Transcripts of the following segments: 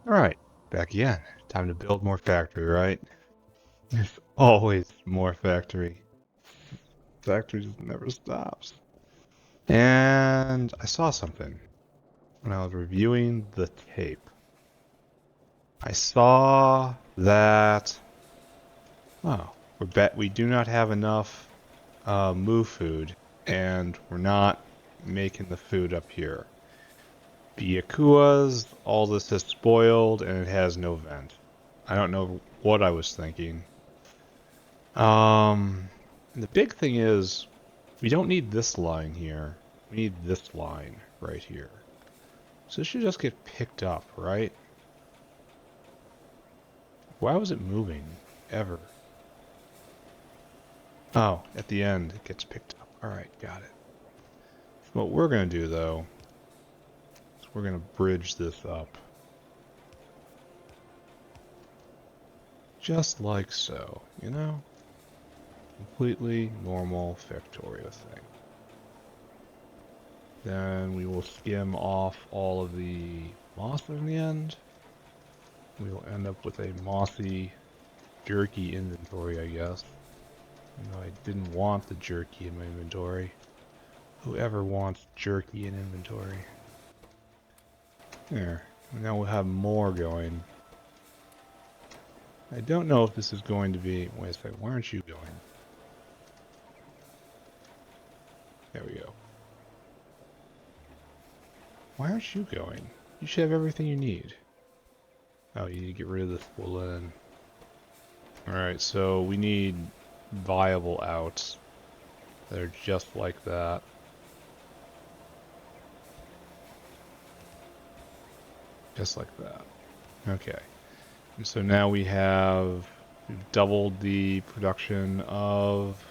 Alright, back again. Time to build more factory, right? There's always more factory. Factory just never stops. And I saw something when I was reviewing the tape. I saw that, oh, we do not have enough moo food, and we're not making the food up here. Byakua's, all this is spoiled, and it has no vent. I don't know what I was thinking. And the big thing is, we don't need this line here. We need this line right here. So this should just get picked up, right? Why was it moving? Ever? Oh, at the end, it gets picked up. Alright, got it. What we're going to do, though, is we're going to bridge this up. Just like so, you know? Completely normal Factorio thing. Then we will skim off all of the moss in the end. We will end up with a mossy, jerky inventory, I guess. Even though I didn't want the jerky in my inventory. Whoever wants jerky in inventory? There. Now we'll have more going. I don't know if this is going to be... Wait a second, why aren't you going? There we go. Why aren't you going? You should have everything you need. Oh, you need to get rid of this woolen. Alright, so we need viable outs. They're just like that. Just like that. Okay. And so now we've doubled the production of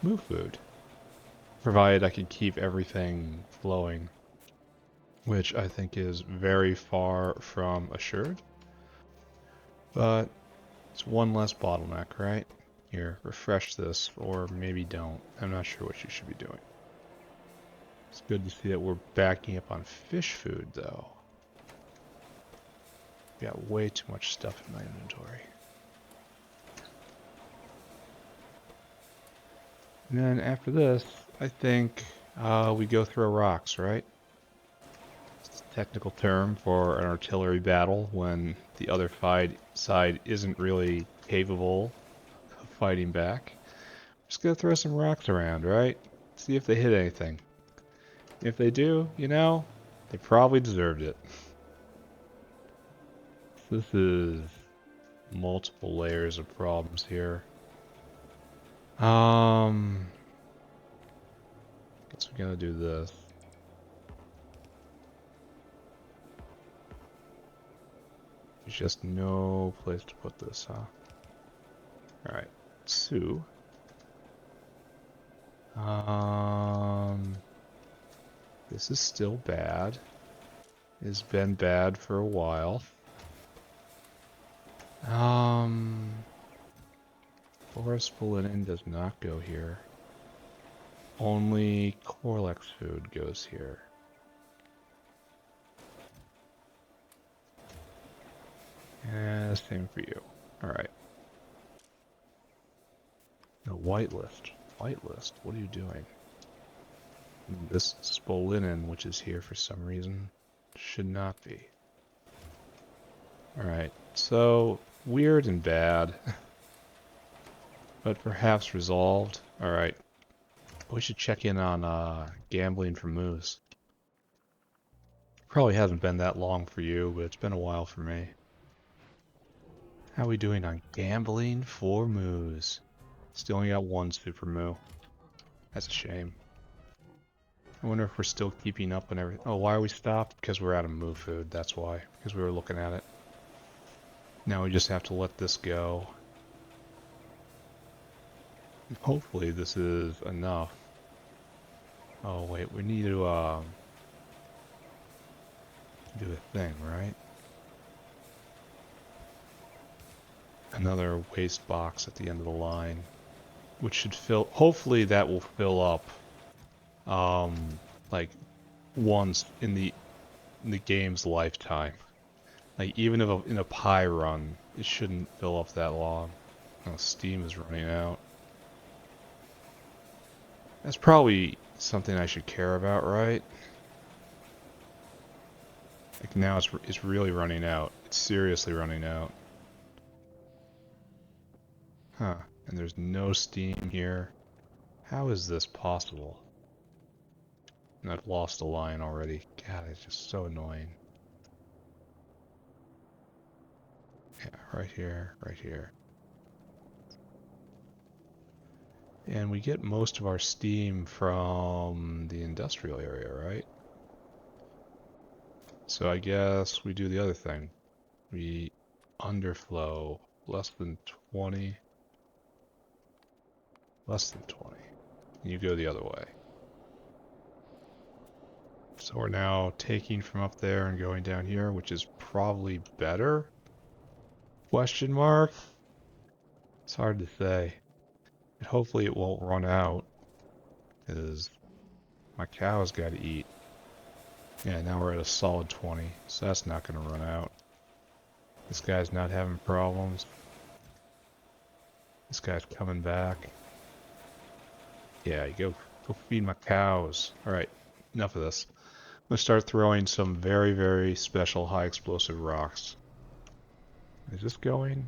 moo food. Provided I can keep everything flowing. Which I think is very far from assured. But it's one less bottleneck, right? Here, refresh this, or maybe don't. I'm not sure what you should be doing. It's good to see that we're backing up on fish food, though. Got way too much stuff in my inventory. And then after this, I think we go through rocks, right? It's a technical term for an artillery battle when the other side isn't really capable of fighting back. Just gonna throw some rocks around, right? See if they hit anything. If they do, you know, they probably deserved it. This is multiple layers of problems here. Guess we're gonna do this. There's just no place to put this, huh? Alright, so... this is still bad. It's been bad for a while. Forest linen does not go here. Only Corlex food goes here. Yeah, same for you. Alright. No, whitelist. Whitelist, what are you doing? This spolinen, which is here for some reason, should not be. Alright, so weird and bad, but perhaps resolved. Alright, we should check in on gambling for moose. Probably hasn't been that long for you, but it's been a while for me. How are we doing on gambling for moose? Still only got one super moo. That's a shame. I wonder if we're still keeping up and everything. Oh, why are we stopped? Because we're out of moo food, that's why. Because we were looking at it. Now we just have to let this go. And hopefully this is enough. Oh wait, we need to do a thing, right? Another waste box at the end of the line. Which should fill, hopefully that will fill up like once in the in the game's lifetime. Like, even if in a Pi run, it shouldn't fill up that long. Oh, Steam is running out. That's probably something I should care about, right? Like, now it's really running out. It's seriously running out. Huh. And there's no Steam here. How is this possible? And I've lost a line already. God, it's just so annoying. Yeah, right here, right here. And we get most of our steam from the industrial area, right? So I guess we do the other thing. We underflow less than 20. Less than 20. And you go the other way. So we're now taking from up there and going down here, which is probably better? Question mark? It's hard to say. And hopefully it won't run out, because my cow's got to eat. Yeah, now we're at a solid 20, so that's not going to run out. This guy's not having problems. This guy's coming back. Yeah, you go feed my cows. Alright, enough of this. I'm going to start throwing some very, very special high explosive rocks. Is this going?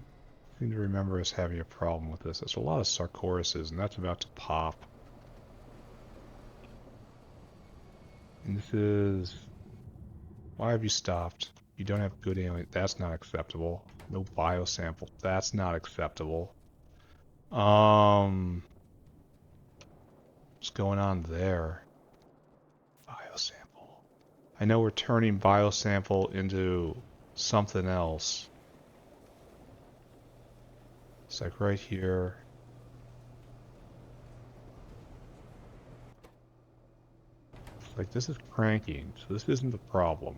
I seem to remember us having a problem with this. There's a lot of sarcoruses, and that's about to pop. And this is... Why have you stopped? You don't have good alien. That's not acceptable. No biosample. That's not acceptable. What's going on there? Biosample. I know we're turning biosample into something else. It's like right here. It's like this is cranking, so this isn't the problem.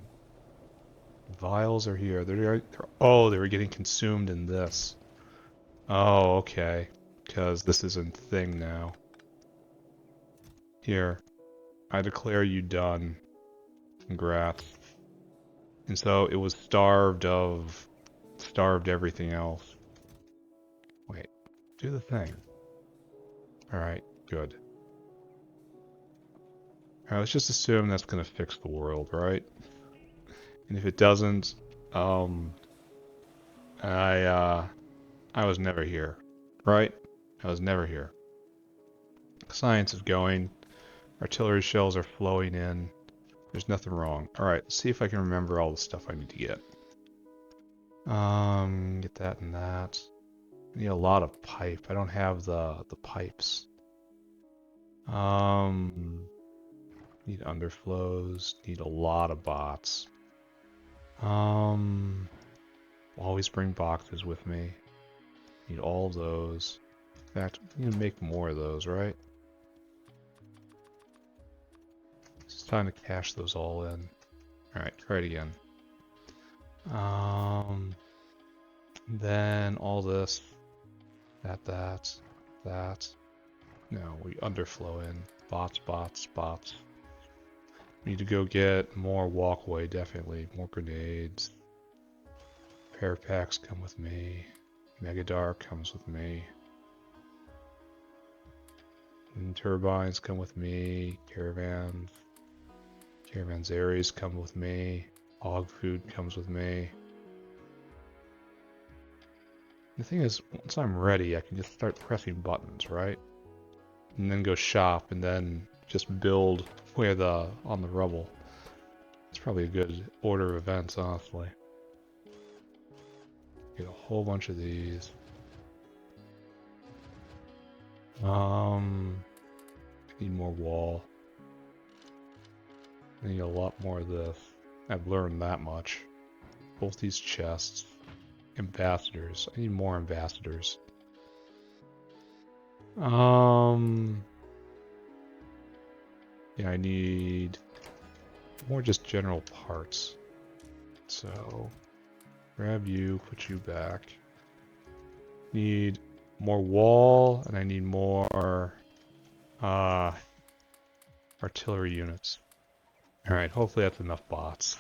Vials are here. Oh, they were getting consumed in this. Oh, okay. Because this is a thing now. Here. I declare you done. Congrats. And so it was starved everything else. Wait, do the thing. Alright, good. Alright, let's just assume that's gonna fix the world, right? And if it doesn't, I was never here, right? I was never here. Science is going. Artillery shells are flowing in. There's nothing wrong. Alright, let's see if I can remember all the stuff I need to get. Get that and that. I need a lot of pipe. I don't have the pipes. Need underflows. Need a lot of bots. Always bring boxes with me. Need all those. In fact, we need to make more of those, right? It's time to cash those all in. Alright, try it again. Then all this. That. No, we underflow in. Bots. Need to go get more walkway, definitely. More grenades. Repair packs come with me. Megadar comes with me. And turbines come with me. Caravans. Caravanseries come with me. Hog food comes with me. The thing is, once I'm ready, I can just start pressing buttons, right? And then go shop, and then just build on the rubble. It's probably a good order of events, honestly. Get a whole bunch of these. I need more wall. I need a lot more of this. I've learned that much. Both these chests. Ambassadors. I need more ambassadors. Yeah, I need more just general parts. So, grab you, put you back. Need more wall, and I need more artillery units. Alright, hopefully that's enough bots.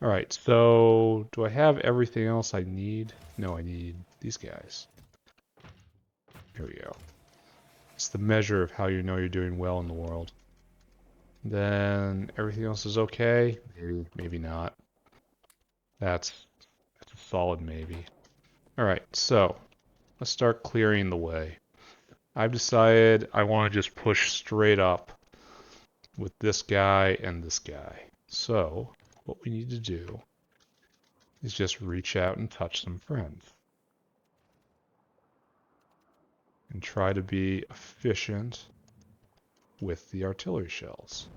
Alright, so do I have everything else I need? No, I need these guys. Here we go. It's the measure of how you know you're doing well in the world. Then everything else is okay? Maybe, maybe not. That's a solid maybe. Alright, so let's start clearing the way. I've decided I want to just push straight up with this guy and this guy. So what we need to do is just reach out and touch some friends. And try to be efficient with the artillery shells.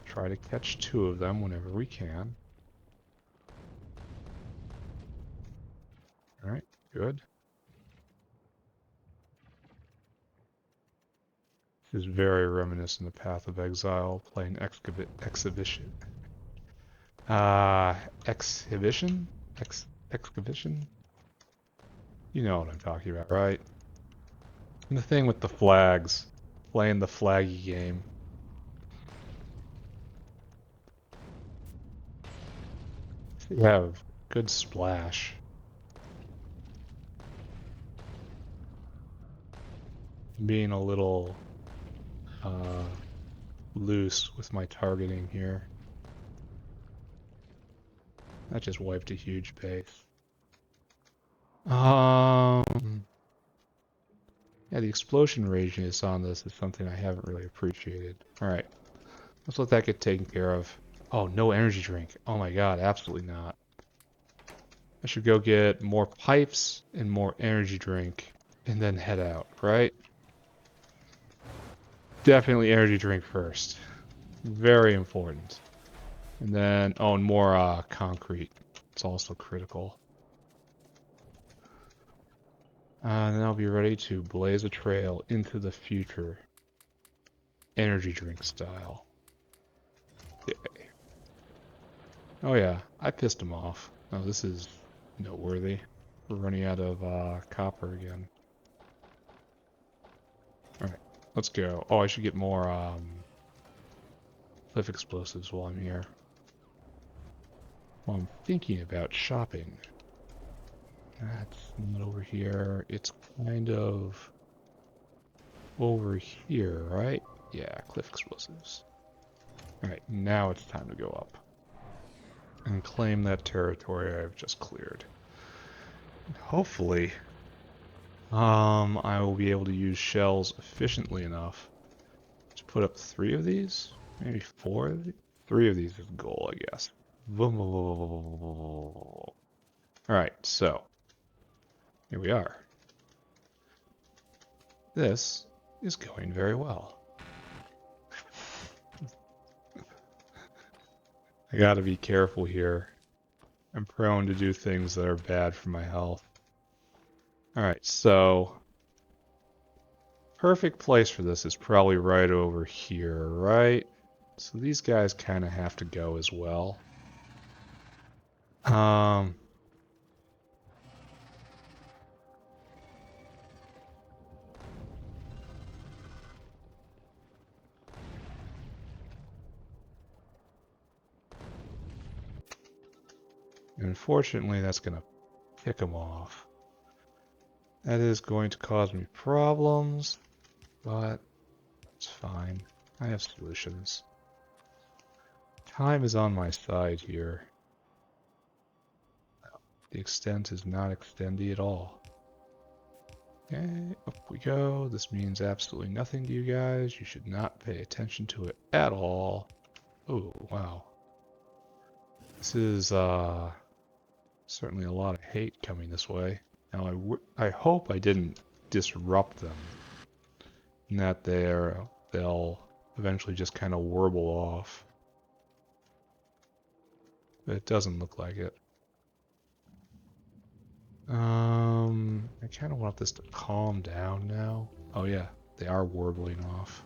Try to catch 2 of them whenever we can. Alright, good. This is very reminiscent of Path of Exile, playing exhibition. Exhibition? Exhibition? You know what I'm talking about, right? And the thing with the flags. Playing the flaggy game. You have good splash. Being a little loose with my targeting here. That just wiped a huge base. Yeah, the explosion radius on this is something I haven't really appreciated. Alright, let's let that get taken care of. Oh, no energy drink. Oh my god, absolutely not. I should go get more pipes and more energy drink and then head out, right? Definitely energy drink first. Very important. And then, oh, and more concrete. It's also critical. And then I'll be ready to blaze a trail into the future. Energy drink style. Yay. Oh yeah, I pissed him off. Oh, this is noteworthy. We're running out of copper again. Alright, let's go. Oh, I should get more cliff explosives while I'm here. Well, I'm thinking about shopping. That's not over here. It's kind of over here, right? Yeah, cliff explosives. Alright, now it's time to go up. And claim that territory I've just cleared. Hopefully, I will be able to use shells efficiently enough to put up 3 of these? Maybe 4 of these? 3 of these is the goal, I guess. Alright, so here we are. This is going very well. I gotta be careful here. I'm prone to do things that are bad for my health. Alright, so perfect place for this is probably right over here, right? So these guys kind of have to go as well. Unfortunately, that's going to pick them off. That is going to cause me problems, but it's fine. I have solutions. Time is on my side here. The extent is not extendy at all. Okay, up we go. This means absolutely nothing to you guys. You should not pay attention to it at all. Oh, wow. This is certainly a lot of hate coming this way. Now I hope I didn't disrupt them, and that they'll eventually just kind of warble off. But it doesn't look like it. I kind of want this to calm down now. Oh yeah, they are warbling off.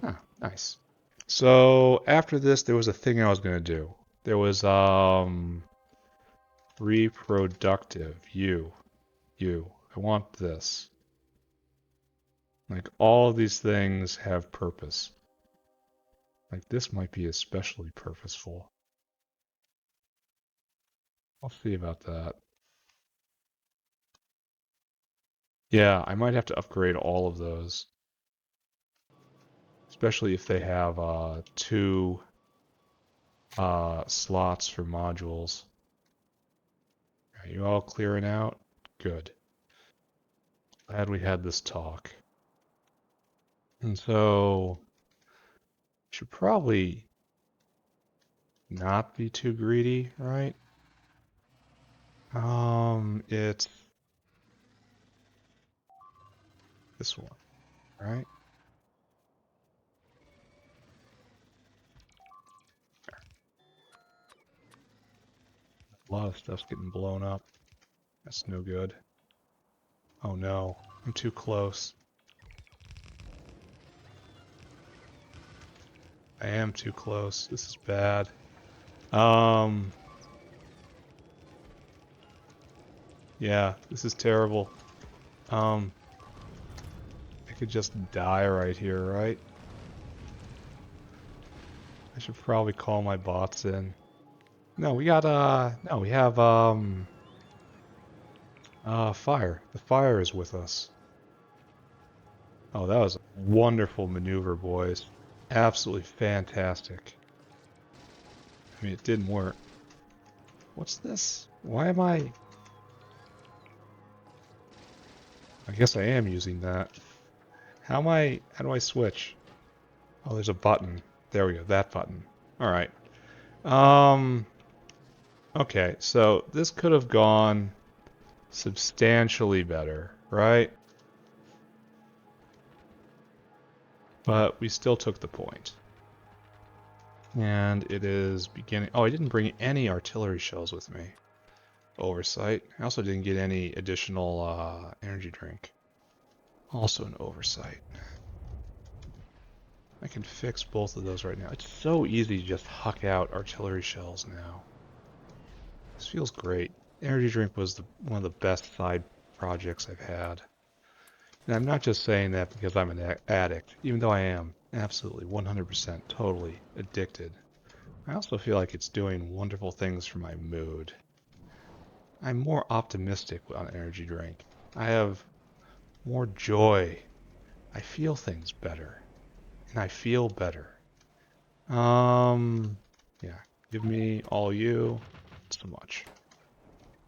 Ah, nice. So after this, there was a thing I was gonna do. There was reproductive. You. I want this. Like all of these things have purpose. Like this might be especially purposeful. I'll see about that. Yeah, I might have to upgrade all of those, especially if they have two slots for modules. Are you all clearing out? Good. Glad we had this talk. And so, should probably not be too greedy, right? It's this one, right? A lot of stuff's getting blown up. That's no good. Oh no, I'm too close. I am too close. This is bad. Um, yeah, this is terrible. Um, I could just die right here, right? I should probably call my bots in. No, we got no, we have fire. The fire is with us. Oh, that was a wonderful maneuver, boys. Absolutely fantastic. I mean, it didn't work. What's this? Why am I... I guess I am using that. How do I switch? Oh, there's a button. There we go, that button. Alright. Um, okay, so this could have gone substantially better, right? But we still took the point. And it is beginning... Oh, I didn't bring any artillery shells with me. Oversight. I also didn't get any additional energy drink. Also an oversight. I can fix both of those right now. It's so easy to just huck out artillery shells now. This feels great. Energy drink was one of the best side projects I've had. And I'm not just saying that because I'm an addict, even though I am absolutely 100% totally addicted. I also feel like it's doing wonderful things for my mood. I'm more optimistic on energy drink. I have more joy. I feel things better. And I feel better. Yeah. Give me all you. Not so much.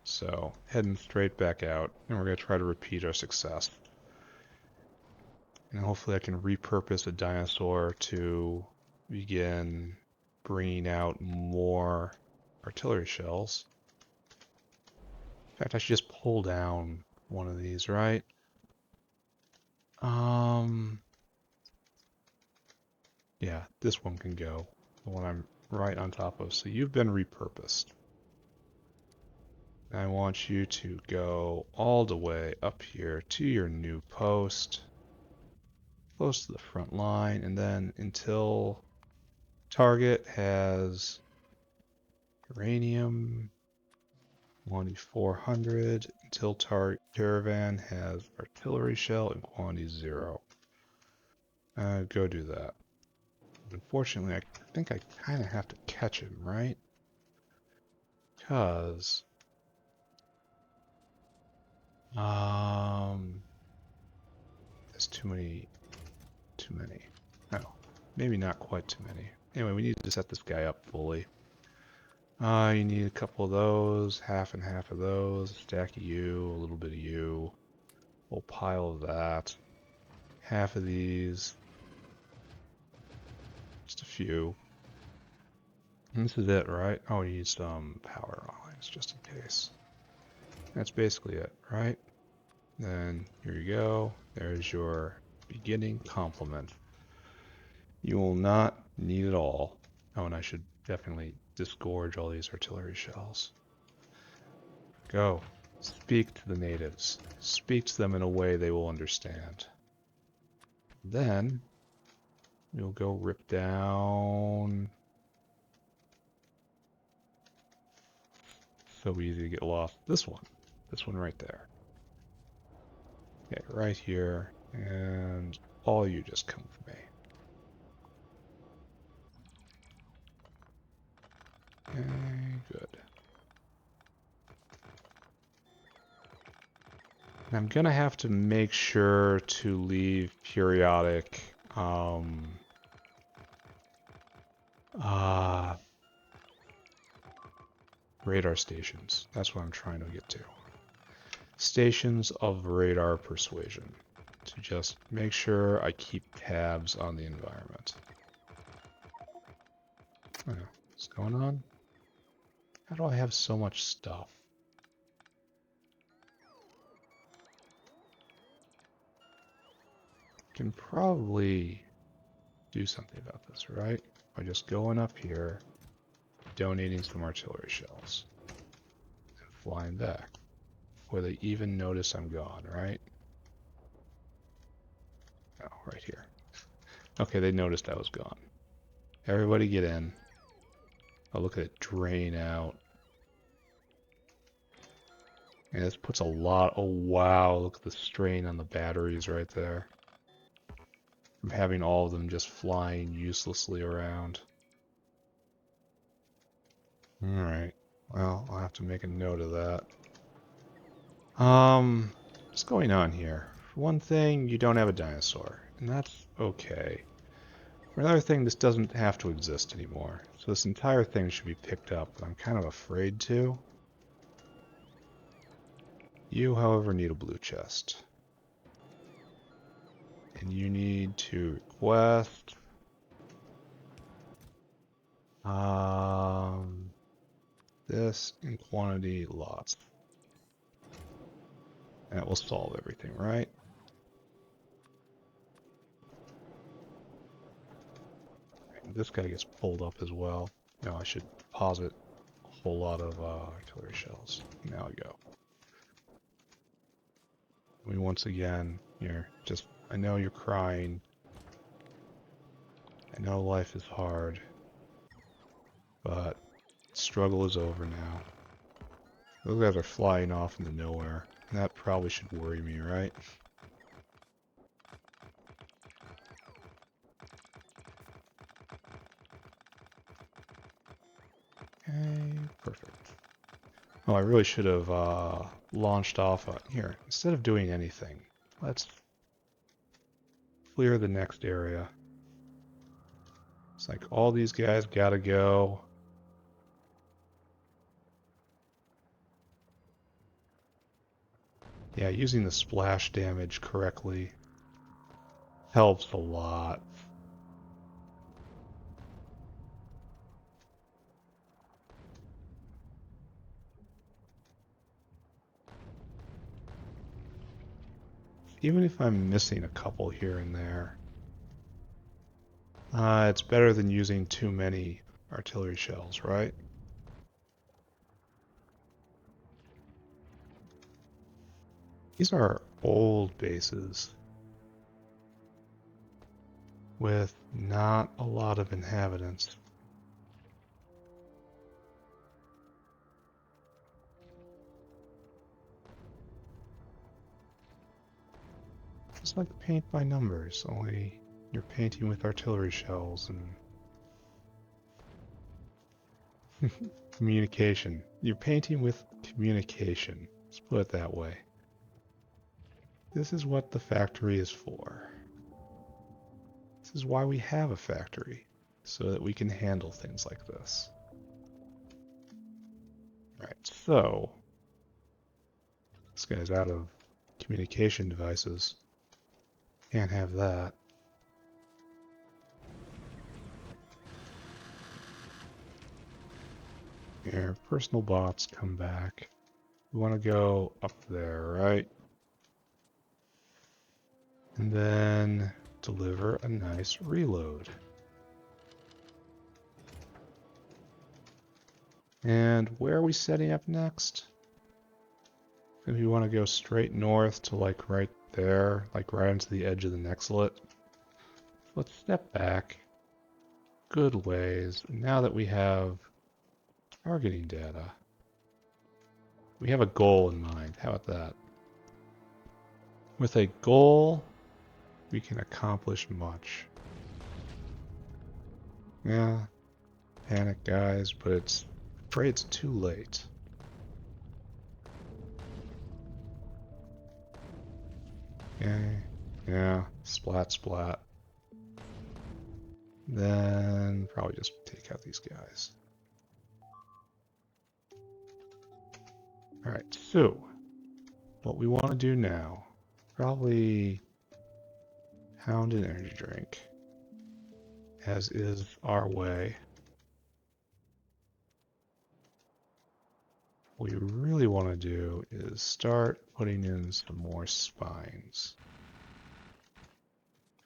So, heading straight back out, and we're going to try to repeat our success. And hopefully I can repurpose a dinosaur to begin bringing out more artillery shells. In fact, I should just pull down one of these, right? Yeah, this one can go. The one I'm right on top of. So you've been repurposed. I want you to go all the way up here to your new post, close to the front line, and then until target has uranium 400, until caravan has artillery shell in quantity 0. Go do that. Unfortunately, I think I kind of have to catch him, right? Because there's too many. Oh, maybe not quite too many. Anyway, we need to set this guy up fully. You need a couple of those, half and half of those, a stack of you, a little bit of you, a whole pile of that, half of these, just a few. And this is it, right? Oh, you need some power lines just in case. That's basically it, right? Then here you go. There's your beginning complement. You will not need it all. Oh, and I should definitely disgorge all these artillery shells. Go. Speak to the natives. Speak to them in a way they will understand. Then we'll go rip down. So easy to get lost. This one. This one right there. Okay, right here. And all you just come with me. Okay, good. And I'm gonna have to make sure to leave periodic radar stations. That's what I'm trying to get to. Stations of radar persuasion. To just make sure I keep tabs on the environment. Oh, what's going on? How do I have so much stuff? Can probably do something about this, right? By just going up here, donating some artillery shells, and flying back. Before they even notice I'm gone, right? Oh, right here. Okay, they noticed I was gone. Everybody get in. Oh, look at it drain out. And this puts a lot... Oh, wow, look at the strain on the batteries right there. From having all of them just flying uselessly around. Alright. Well, I'll have to make a note of that. What's going on here? For one thing, you don't have a dinosaur, and that's okay. For another thing, this doesn't have to exist anymore, so this entire thing should be picked up, but I'm kind of afraid to. You, however, need a blue chest. And you need to request... this in quantity lots. And that will solve everything, right? This guy gets pulled up as well. No, I should deposit a whole lot of artillery shells. Now we go. Once again, you're just... I know you're crying. I know life is hard. But struggle is over now. Those guys are flying off into nowhere. And that probably should worry me, right? Okay, perfect. Oh, I really should have launched off here. Instead of doing anything, let's clear the next area. It's like all these guys gotta go. Yeah, using the splash damage correctly helps a lot. Even if I'm missing a couple here and there, it's better than using too many artillery shells, right? These are old bases with not a lot of inhabitants. It's like paint by numbers, only you're painting with artillery shells and communication. You're painting with communication. Let's put it that way. This is what the factory is for. This is why we have a factory, so that we can handle things like this. Alright, so this guy's out of communication devices. Can't have that. Here, personal bots come back. We want to go up there, right? And then deliver a nice reload. And where are we setting up next? If we want to go straight north to like right there, like right into the edge of the nextlet. Let's step back. Good ways. Now that we have targeting data, we have a goal in mind. How about that? With a goal, we can accomplish much. Yeah, panic guys, but it's afraid it's too late. Okay, yeah, splat, splat. Then probably just take out these guys. Alright, so what we want to do now, probably pound an energy drink, as is our way. What we really want to do is start putting in some more spines.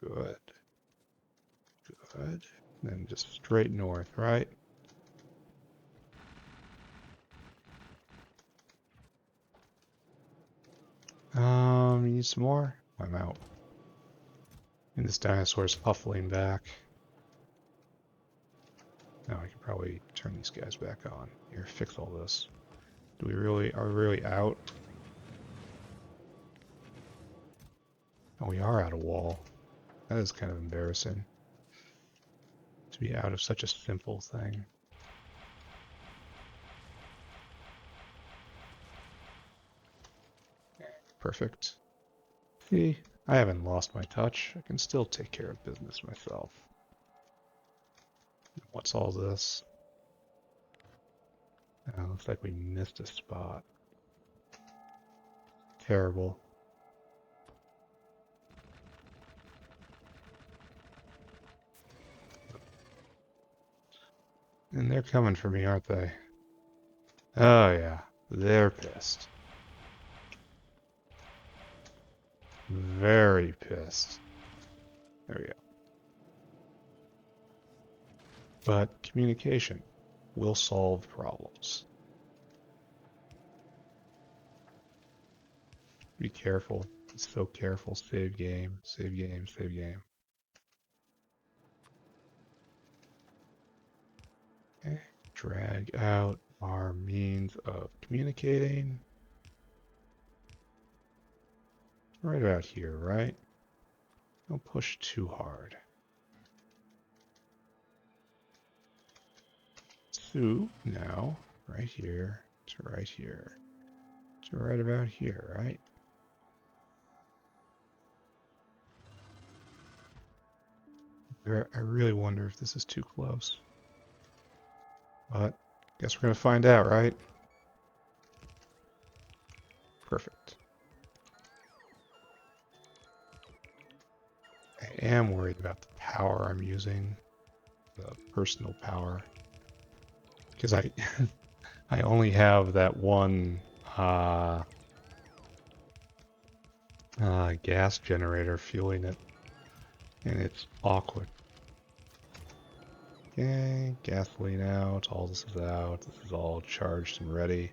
Good. Good. Then just straight north, right? You need some more? I'm out. And this dinosaur's puffling back. Now I can probably turn these guys back on. Here, fix all this. Are we really out? Oh, we are out of wall. That is kind of embarrassing. To be out of such a simple thing. Perfect. See, I haven't lost my touch. I can still take care of business myself. What's all this? Looks like we missed a spot. Terrible. And they're coming for me, aren't they? Oh yeah, they're pissed. Very pissed. There we go. But communication will solve problems. Be careful. Be so careful. Save game. Save game. Save game. Okay. Drag out our means of communicating. Right about here, right? Don't push too hard. So now, right here to right here to right about here, right? I really wonder if this is too close. But guess we're gonna find out, right? Perfect. I am worried about the power I'm using, the personal power, because I I only have that one gas generator fueling it, and it's awkward. Okay, gasoline out, all this is out, this is all charged and ready.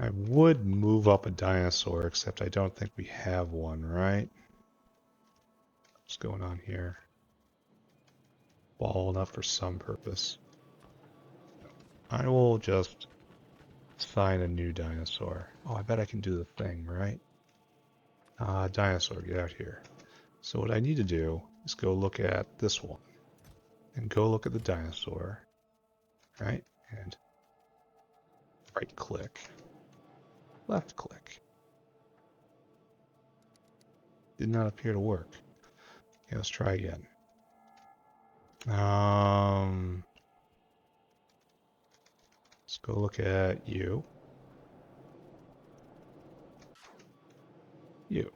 I would move up a dinosaur, except I don't think we have one, right? What's going on here? Balling up for some purpose. I will just assign a new dinosaur. Oh, I bet I can do the thing, right? Dinosaur, get out here. So what I need to do is go look at this one. And go look at the dinosaur. Right? And right click. Left click. Did not appear to work. Okay, let's try again. Let's go look at you. You.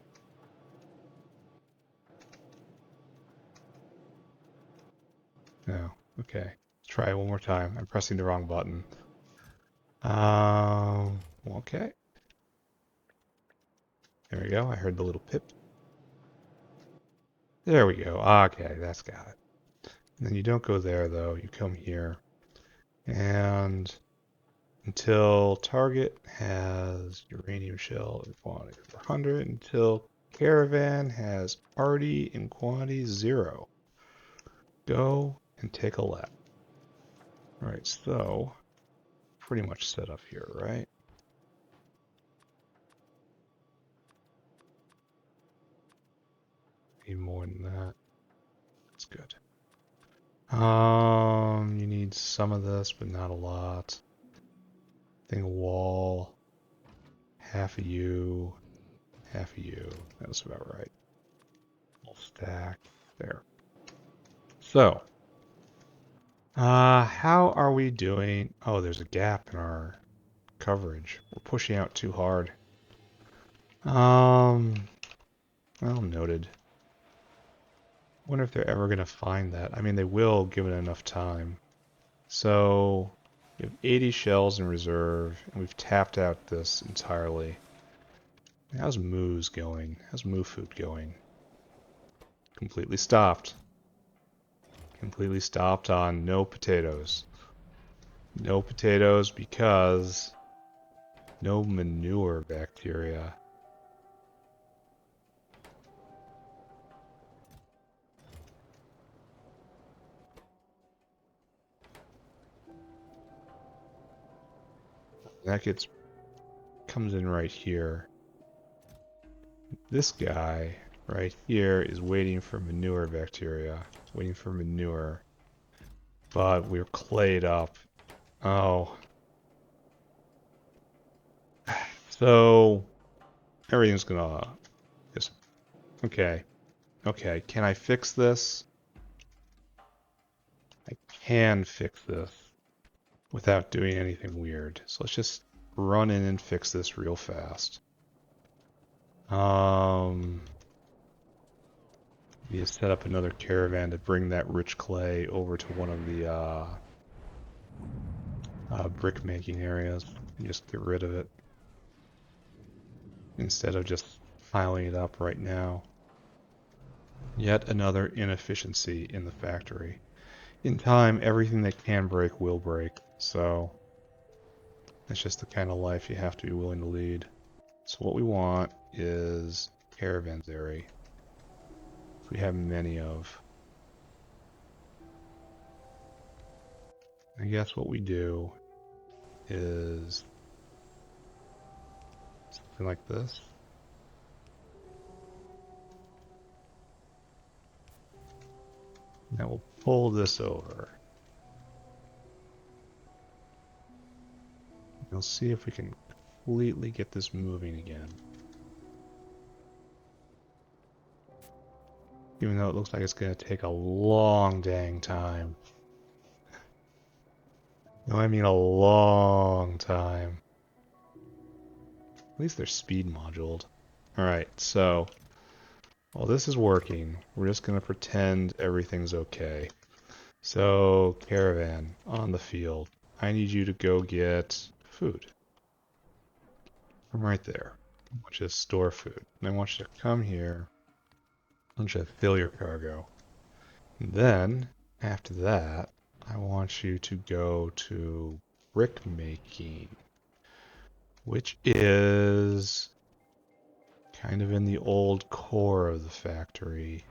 No. Okay. Let's try it one more time. I'm pressing the wrong button. Okay. There we go. I heard the little pip. There we go. Okay, that's got it. And then you don't go there, though. You come here. And until target has uranium shell in quantity 400, until caravan has party in quantity 0. Go and take a lap. Alright, so pretty much set up here, right? Need more than that. That's good. You need some of this, but not a lot. I think a wall, half of you, half of you. That's about right. We'll stack there. So, how are we doing? Oh, there's a gap in our coverage. We're pushing out too hard. Well, noted. Wonder if they're ever going to find that. I mean, they will, given enough time. So, we have 80 shells in reserve, and we've tapped out this entirely. How's Moo's going? How's Moo food going? Completely stopped. Completely stopped on no potatoes. No potatoes because no manure bacteria. That comes in right here. This guy right here is waiting for manure bacteria. Waiting for manure. But we're clayed up. Oh. So everything's gonna just okay. Okay, can I fix this? I can fix this without doing anything weird. So let's just run in and fix this real fast. Need to set up another caravan to bring that rich clay over to one of the brick making areas and just get rid of it instead of just piling it up right now. Yet another inefficiency in the factory. In time, everything that can break will break, so it's just the kind of life you have to be willing to lead. So what we want is caravanserai. We have many of. I guess what we do is something like this. Now we'll pull this over. We'll see if we can completely get this moving again. Even though it looks like it's going to take a long dang time. No, I mean a long time. At least they're speed moduled. Alright, so while this is working, we're just going to pretend everything's okay. So, caravan, on the field. I need you to go get food. From right there. I want you to store food. And I want you to come here. I want you to fill your cargo. And then, after that, I want you to go to brick making, which is kind of in the old core of the factory.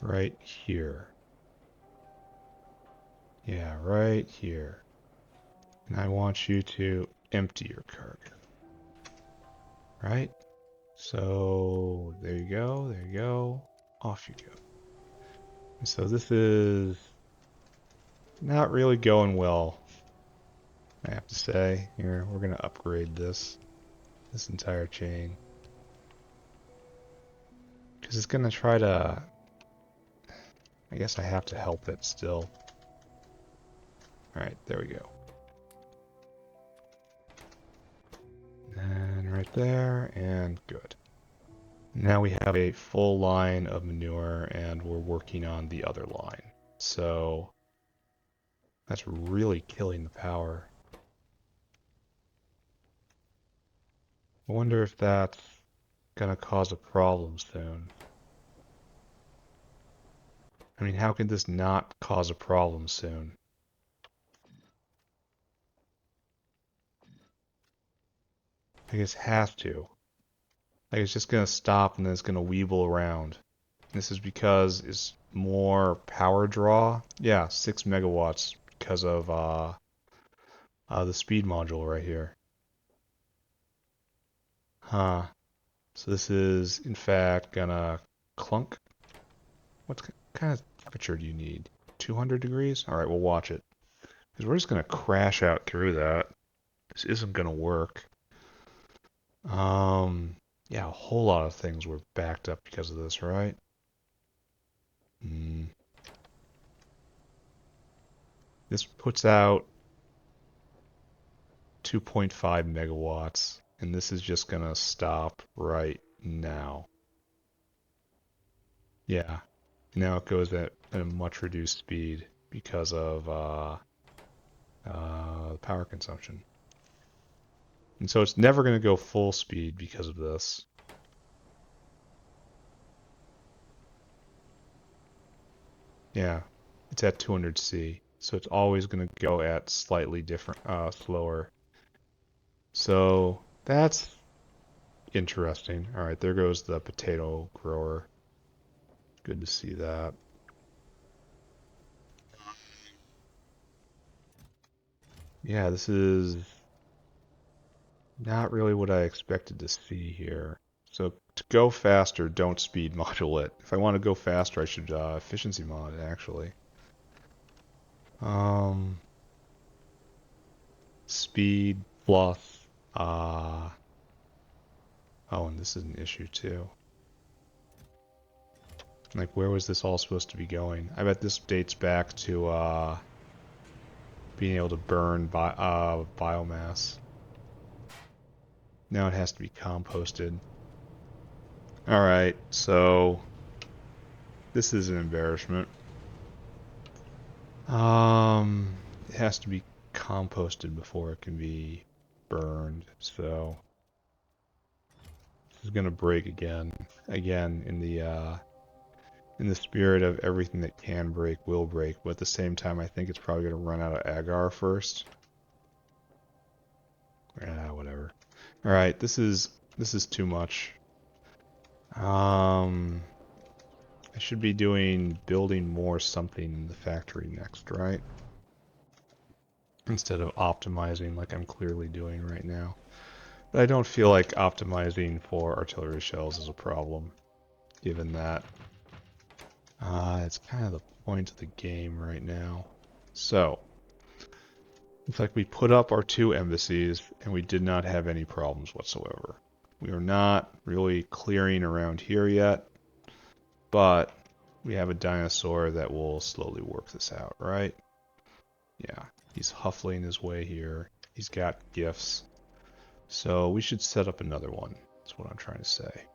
Right here. Yeah, right here. And I want you to empty your cargo. Right? So, there you go, there you go. Off you go. And so this is not really going well, I have to say. Here, we're going to upgrade this entire chain. Because it's going to try to... I guess I have to help it still. Alright, there we go. And right there, and good. Now we have a full line of manure, and we're working on the other line. So, that's really killing the power. I wonder if that's gonna cause a problem soon. I mean, how can this not cause a problem soon? I guess it has to. Like, it's just gonna stop and then it's gonna weeble around. This is because it's more power draw. Yeah, 6 megawatts because of the speed module right here. Huh. So this is, in fact, gonna clunk. What kind of temperature do you need? 200 degrees? All right, we'll watch it. Because we're just going to crash out through that. This isn't going to work. Yeah, a whole lot of things were backed up because of this, right? This puts out 2.5 megawatts, and this is just going to stop right now. Yeah, now it goes at a much reduced speed because of power consumption. And so it's never going to go full speed because of this. Yeah, it's at 200C, so it's always going to go at slightly different, slower. So that's interesting. All right, there goes the potato grower. Good to see that. Yeah, this is not really what I expected to see here. So to go faster, don't speed module it. If I want to go faster, I should efficiency mod it, actually. Speed plus, oh, and this is an issue too. Like, where was this all supposed to be going? I bet this dates back to being able to burn biomass. Now it has to be composted. Alright, so this is an embarrassment. It has to be composted before it can be burned, so this is gonna break again. Again, in the spirit of everything that can break will break, but at the same time I think it's probably gonna run out of agar first. Whatever. Alright, this is too much. I should be building more something in the factory next, right? Instead of optimizing like I'm clearly doing right now. But I don't feel like optimizing for artillery shells is a problem, given that it's kind of the point of the game right now. So, looks like we put up our 2 embassies, and we did not have any problems whatsoever. We are not really clearing around here yet, but we have a dinosaur that will slowly work this out, right? Yeah, he's huffling his way here. He's got gifts. So we should set up another one. That's what I'm trying to say.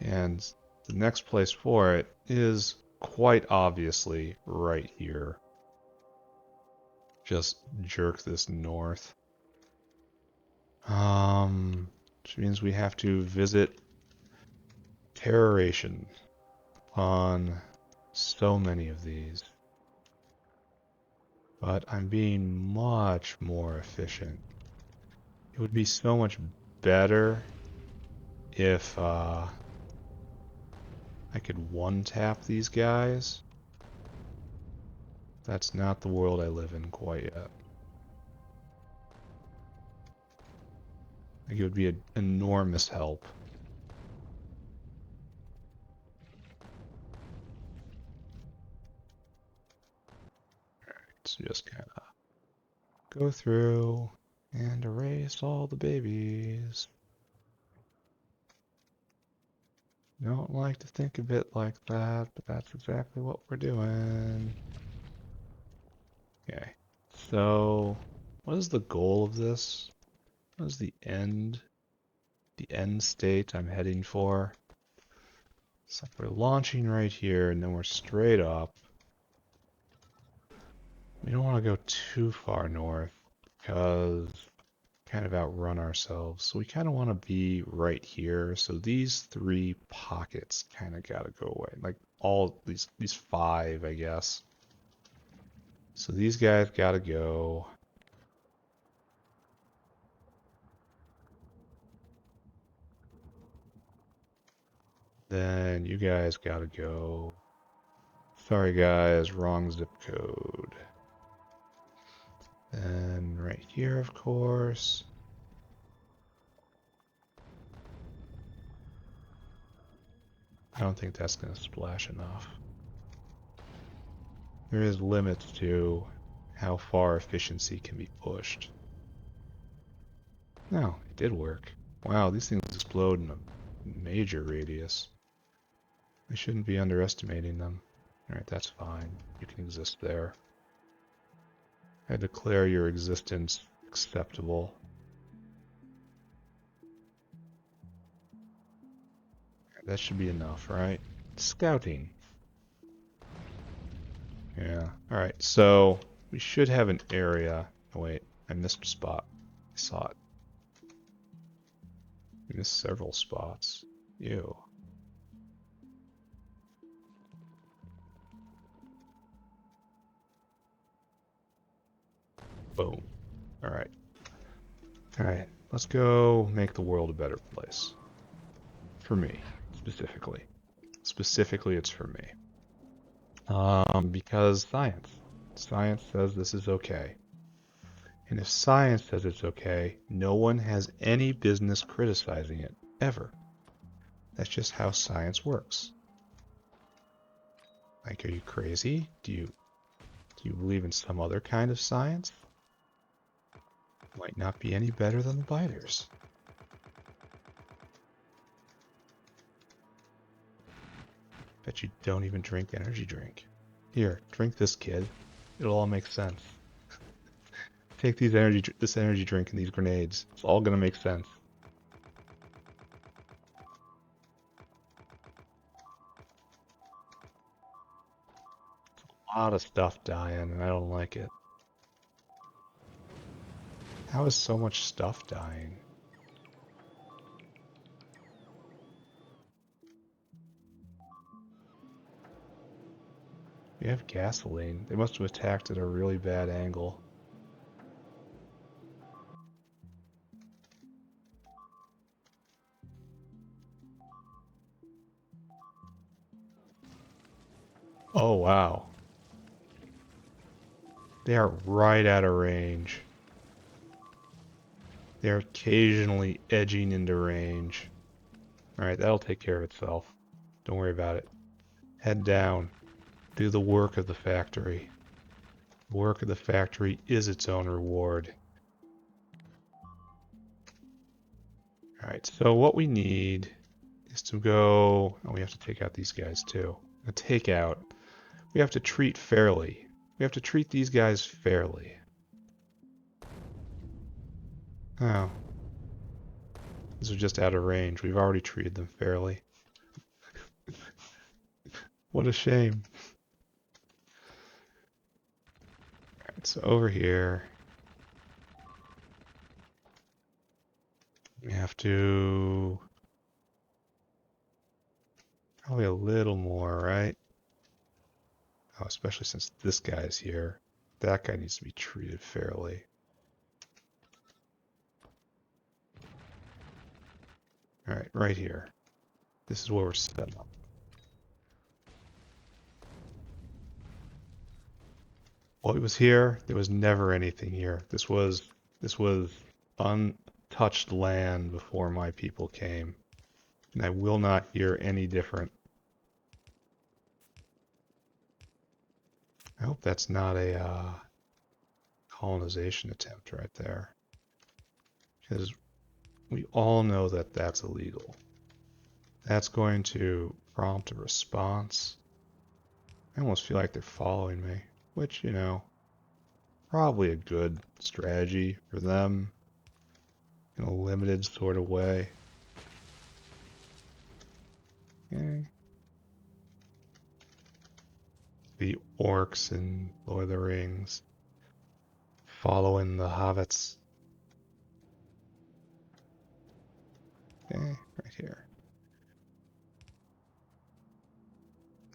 And the next place for it is quite obviously right here. Just jerk this north. Which means we have to visit Terroration on so many of these. But I'm being much more efficient. It would be so much better if I could one-tap these guys. That's not the world I live in quite yet. Like, it would be an enormous help. Let's just kind of go through and erase all the babies. Don't like to think of it like that, but that's exactly what we're doing. Okay, so what is the goal of this? What is the end state I'm heading for? So we're launching right here, and then we're straight up. We don't want to go too far north, because kind of outrun ourselves. So we kind of want to be right here. So these 3 pockets kind of got to go away. Like all these 5, I guess. So these guys got to go. Then you guys got to go. Sorry guys, wrong zip code. Then right here, of course. I don't think that's going to splash enough. There is limits to how far efficiency can be pushed. No, it did work. Wow, these things explode in a major radius. We shouldn't be underestimating them. Alright, that's fine. You can exist there. I declare your existence acceptable. That should be enough, right? Scouting. Yeah. Alright, so we should have an area. Oh, wait, I missed a spot. I saw it. We missed several spots. Ew. Boom. Alright. Alright, let's go make the world a better place. For me, specifically. Specifically, it's for me. Because science. Science says this is okay. And if science says it's okay, no one has any business criticizing it, ever. That's just how science works. Like, are you crazy? Do you believe in some other kind of science? Might not be any better than the biters. Bet you don't even drink energy drink. Here, drink this, kid. It'll all make sense. Take this energy drink and these grenades. It's all gonna make sense. A lot of stuff dying, and I don't like it. How is so much stuff dying? We have gasoline. They must have attacked at a really bad angle. Oh, wow. They are right out of range. They're occasionally edging into range. Alright, that'll take care of itself. Don't worry about it. Head down. Do the work of the factory. The work of the factory is its own reward. Alright, so what we need is to go... Oh, we have to take out these guys too. Take out. We have to treat fairly. We have to treat these guys fairly. Oh. These are just out of range. We've already treated them fairly. What a shame. Alright, so over here... We have to... Probably a little more, right? Oh, especially since this guy's here. That guy needs to be treated fairly. Alright, right here. This is where we're setting up. While it was here, there was never anything here. This was untouched land before my people came. And I will not hear any different. I hope that's not a colonization attempt right there. Because we all know that that's illegal. That's going to prompt a response. I almost feel like they're following me, which, you know, probably a good strategy for them in a limited sort of way. Okay. The orcs in Lord of the Rings following the hobbits. Okay, right here.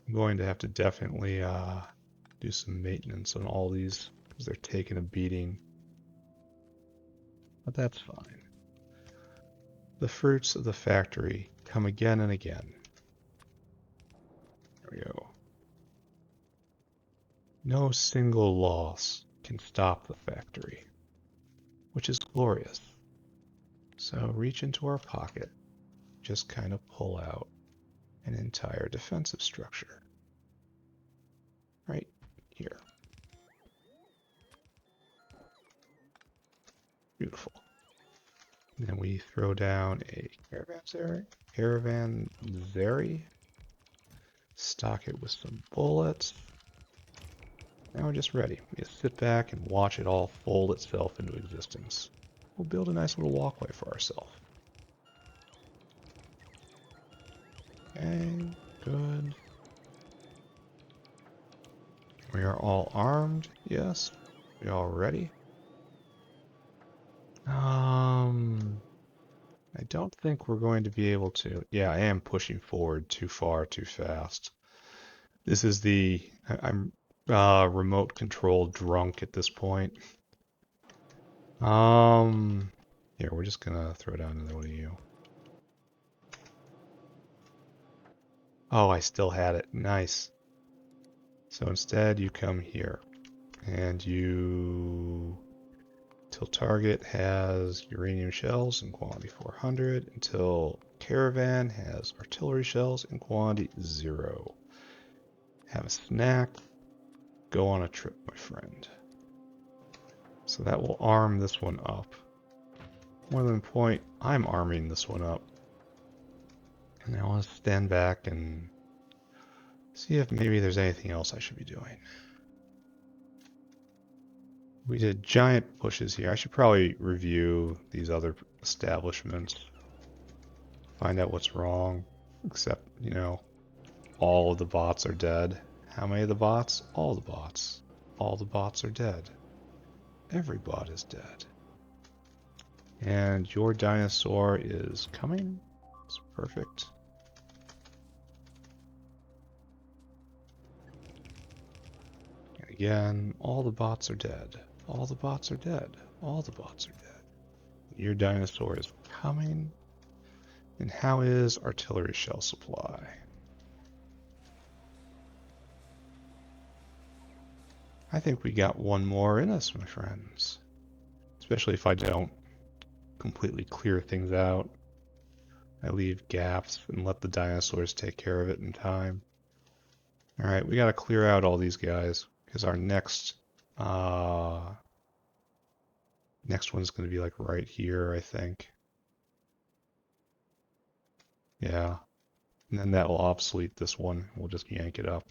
I'm going to have to definitely do some maintenance on all these because they're taking a beating. But that's fine. The fruits of the factory come again and again. There we go. No single loss can stop the factory, which is glorious. So reach into our pocket, just kind of pull out an entire defensive structure. Right here. Then we throw down a caravanserai, stock it with some bullets. Now we're just ready. We just sit back and watch it all fold itself into existence. We'll build a nice little walkway for ourselves. Okay, good. We are all armed, yes. We all ready? I don't think we're going to be able to. Yeah, I am pushing forward too far, too fast. This is I'm remote control drunk at this point. Here, we're just gonna throw down another one of you. Oh, I still had it. Nice. So instead, you come here, and you till target has uranium shells in quantity 400, until caravan has artillery shells in quantity 0. Have a snack. Go on a trip, my friend. So that will arm this one up. More than a point, I'm arming this one up. And I want to stand back and see if maybe there's anything else I should be doing. We did giant pushes here. I should probably review these other establishments. Find out what's wrong. Except, you know, all of the bots are dead. How many of the bots? All the bots. All the bots are dead. Every bot is dead. And your dinosaur is coming. It's perfect. And again, all the bots are dead. All the bots are dead. All the bots are dead. Your dinosaur is coming. And how is artillery shell supply? I think we got one more in us, my friends. Especially if I don't completely clear things out. I leave gaps and let the dinosaurs take care of it in time. Alright, we gotta clear out all these guys, because our next one's gonna be like right here, I think. Yeah. And then that will obsolete this one. We'll just yank it up.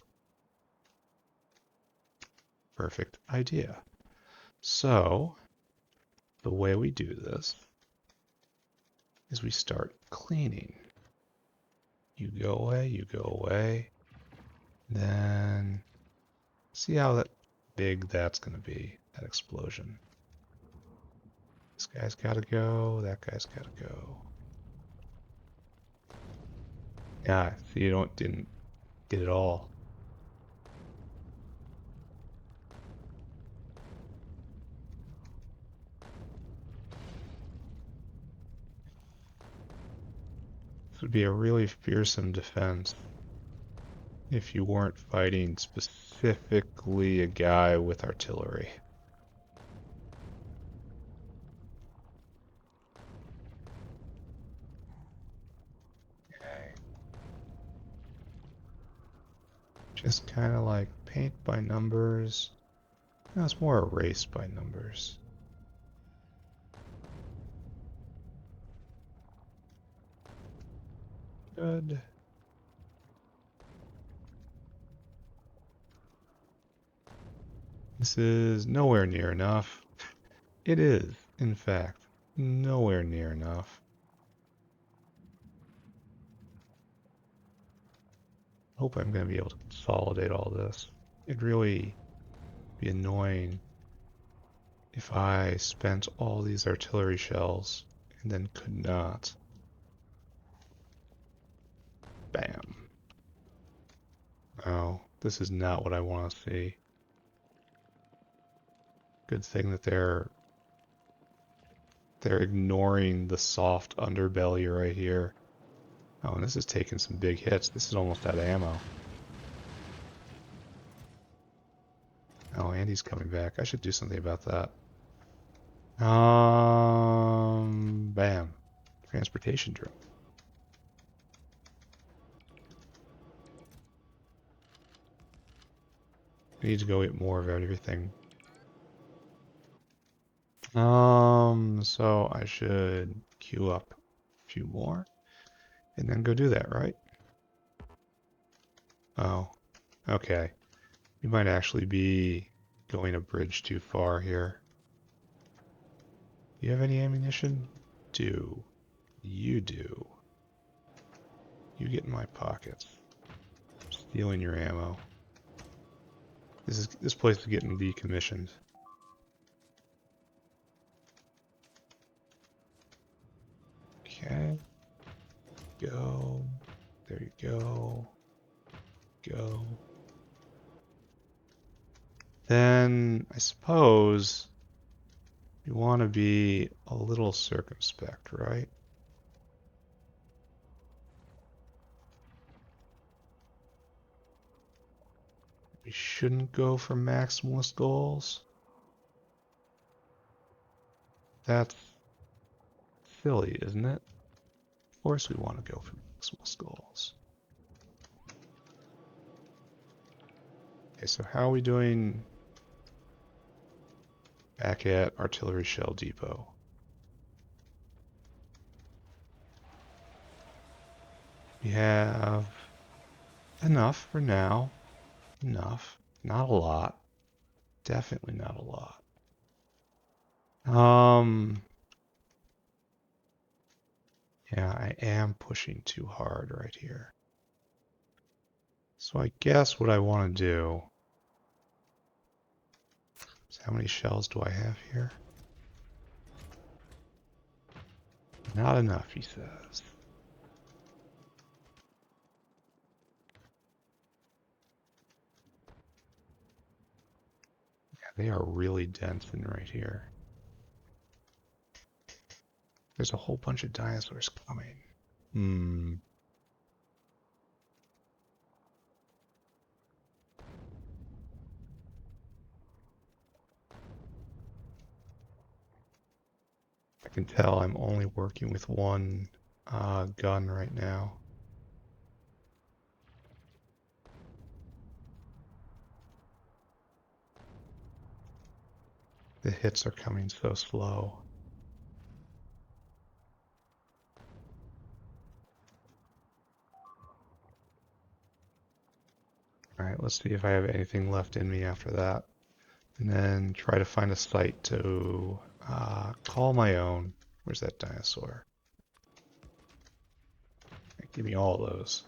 Perfect idea. So, the way we do this is we start cleaning. You go away, you go away. Then see how big that's going to be, that explosion. This guy's got to go, that guy's got to go. Yeah, see, you didn't get it all. This would be a really fearsome defense if you weren't fighting specifically a guy with artillery. Okay. Just kind of like paint by numbers. No, it's more erase by numbers. Good. This is nowhere near enough. It is, in fact, nowhere near enough. Hope I'm going to be able to consolidate all this. It'd really be annoying if I spent all these artillery shells and then could not. Bam. Oh, this is not what I want to see. Good thing that they're ignoring the soft underbelly right here. Oh, and this is taking some big hits. This is almost out of ammo. Oh, Andy's coming back. I should do something about that. Bam. Transportation drone. We need to go get more of everything. So I should queue up a few more, and then go do that, right? Oh, okay. We might actually be going a bridge too far here. You have any ammunition? Do. You do. You get in my pockets. Stealing your ammo. This place is getting decommissioned. Okay. Go. There you go. Go. Then I suppose you want to be a little circumspect, right? We shouldn't go for maximalist goals. That's silly, isn't it? Of course we want to go for maximalist goals. Okay, so how are we doing back at Artillery Shell Depot? We have enough for now. Enough. Not a lot. Definitely not a lot. Yeah, I am pushing too hard right here. So I guess what I want to do is, how many shells do I have here? Not enough, he says. Yeah, they are really dense in right here. There's a whole bunch of dinosaurs coming. I can tell I'm only working with one gun right now. The hits are coming so slow. Alright, let's see if I have anything left in me after that. And then try to find a site to call my own. Where's that dinosaur? Give me all those.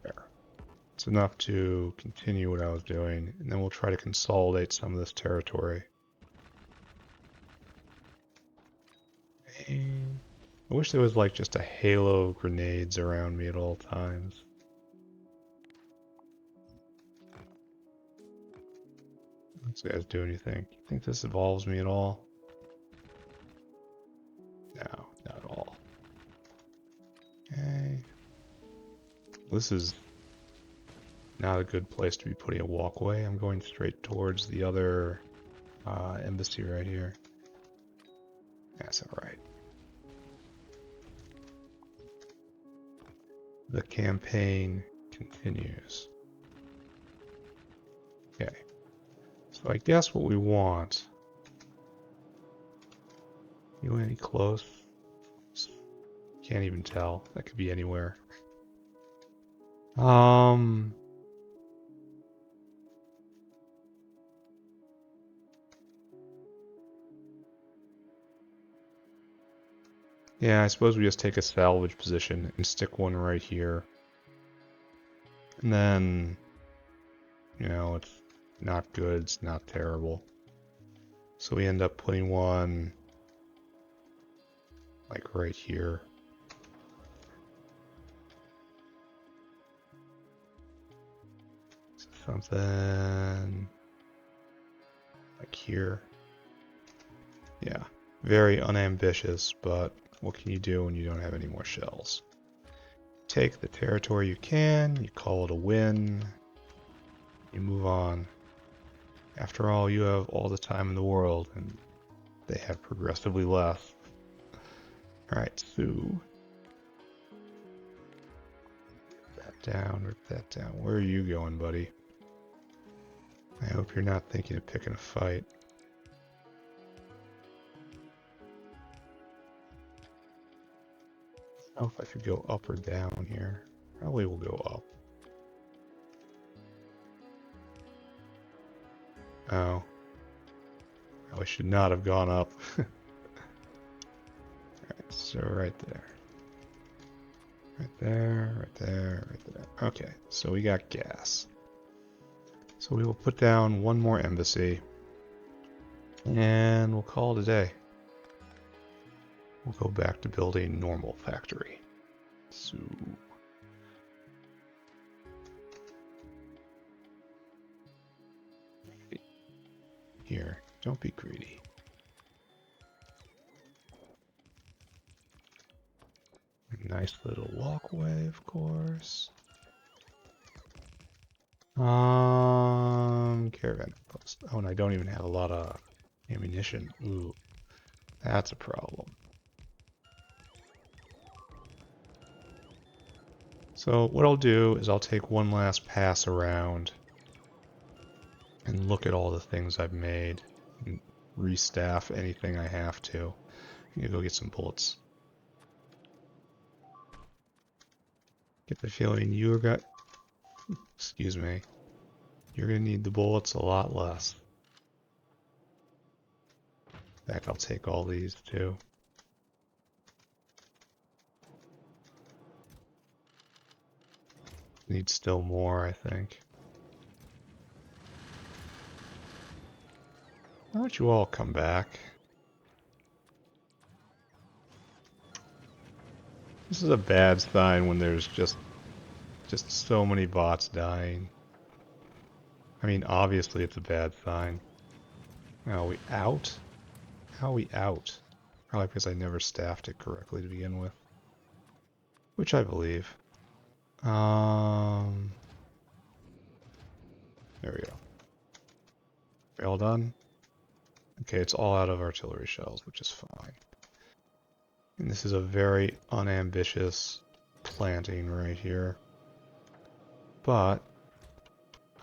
There. It's enough to continue what I was doing, and then we'll try to consolidate some of this territory. And I wish there was like just a halo of grenades around me at all times. What's you guys do anything? You think this involves me at all? No, not at all. Okay. This is not a good place to be putting a walkway. I'm going straight towards the other embassy right here. That's alright. The campaign continues. Okay. So I guess what we want... You any close? Can't even tell. That could be anywhere. Yeah, I suppose we just take a salvage position and stick one right here. And then, you know, it's not good, it's not terrible. So we end up putting one like right here. So something like here. Yeah, very unambitious, but what can you do when you don't have any more shells? Take the territory you can, you call it a win, you move on. After all, you have all the time in the world, and they have progressively less. Alright, so... rip that down. Where are you going, buddy? I hope you're not thinking of picking a fight. I don't know if I should go up or down here. Probably we'll go up. Oh. I should not have gone up. Alright, so right there. Right there, right there, right there. Okay, so we got gas. So we will put down one more embassy. And we'll call it a day. We'll go back to building normal factory. So here, don't be greedy. Nice little walkway, of course. Caravan post. Oh, and I don't even have a lot of ammunition. Ooh, that's a problem. So what I'll do is I'll take one last pass around and look at all the things I've made and restaff anything I have to. I'm gonna go get some bullets. Get the feeling excuse me, you're gonna need the bullets a lot less. In fact, I'll take all these too. Need still more, I think. Why don't you all come back? This is a bad sign when there's just so many bots dying. I mean, obviously it's a bad sign. Are we out? How are we out? Probably because I never staffed it correctly to begin with. Which I believe. There we go. All done? Okay, it's all out of artillery shells, which is fine. And this is a very unambitious planting right here. But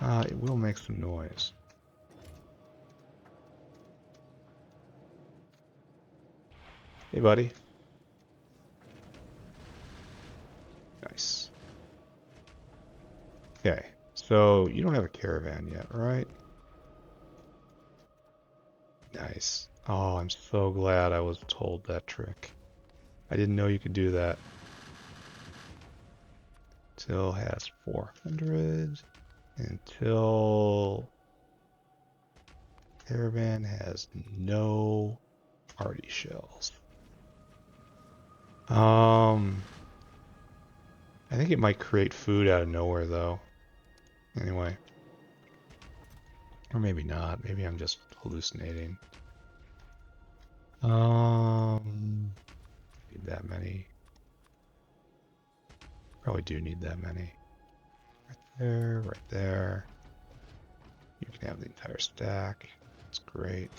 it will make some noise. Hey, buddy. Nice. Okay, so you don't have a caravan yet, right? Nice. Oh, I'm so glad I was told that trick. I didn't know you could do that. Till has 400. Until caravan has no party shells. I think it might create food out of nowhere though. Anyway. Or maybe not. Maybe I'm just hallucinating. Need that many. Probably do need that many. Right there, right there. You can have the entire stack. That's great.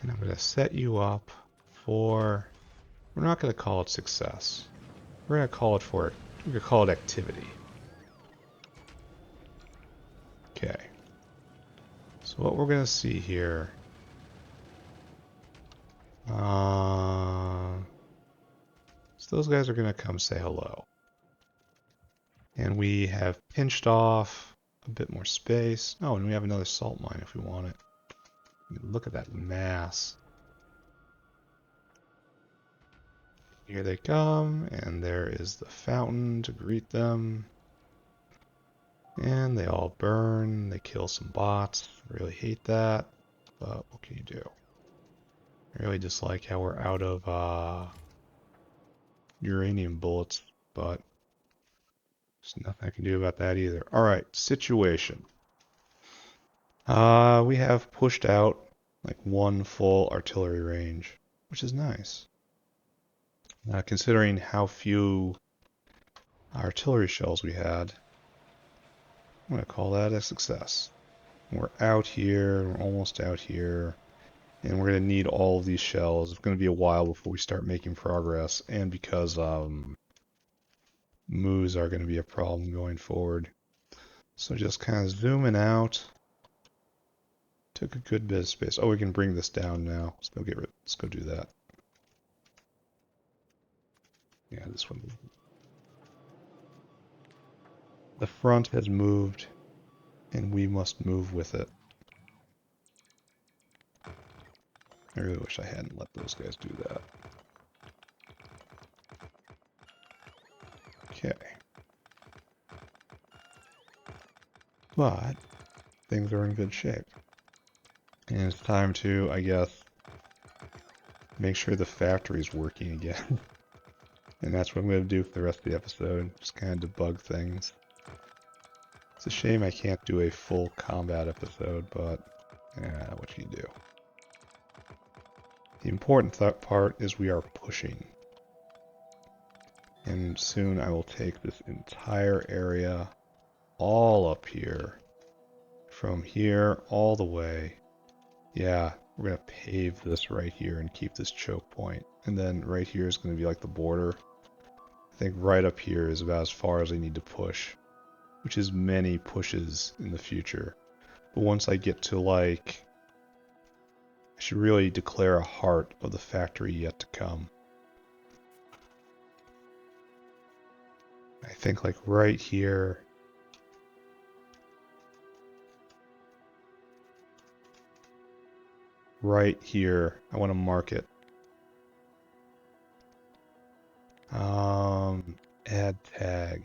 And I'm going to set you up for... We're not going to call it success. We're going to call it we're going to call it activity. Okay. So what we're going to see here... so those guys are going to come say hello. And we have pinched off a bit more space. Oh, and we have another salt mine if we want it. Look at that mass. Here they come, and there is the fountain to greet them. And they all burn. They kill some bots. I really hate that, but what can you do? I really dislike how we're out of uranium bullets, but there's nothing I can do about that either. Alright, situation. We have pushed out like one full artillery range, which is nice. Considering how few artillery shells we had, I'm going to call that a success. We're out here, we're almost out here, and we're going to need all of these shells. It's going to be a while before we start making progress, and because moves are going to be a problem going forward. So just kind of zooming out. Took a good bit of space. Oh, we can bring this down now. Let's go do that. Yeah, this one. The front has moved, and we must move with it. I really wish I hadn't let those guys do that. Okay. But things are in good shape. And it's time to, I guess, make sure the factory's working again. And that's what I'm going to do for the rest of the episode. Just kind of debug things. It's a shame I can't do a full combat episode, but yeah, what can you do? The important part is we are pushing. And soon I will take this entire area all up here. From here all the way. Yeah, we're going to pave this right here and keep this choke point. And then right here is going to be like the border. I think right up here is about as far as I need to push, which is many pushes in the future. But once I get to like, I should really declare a heart of the factory yet to come. I think like right here. Right here, I want to mark it. Add tag.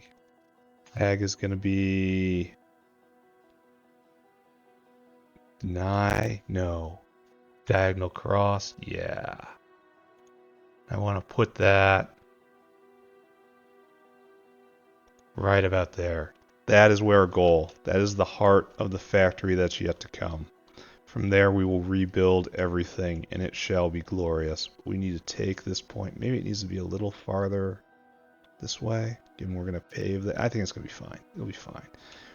Tag is going to be deny, no. Diagonal cross, yeah. I want to put that right about there. That is where our goal. That is the heart of the factory that's yet to come. From there we will rebuild everything and it shall be glorious. We need to take this point. Maybe it needs to be a little farther this way. Given we're going to pave that. I think it's going to be fine. It'll be fine.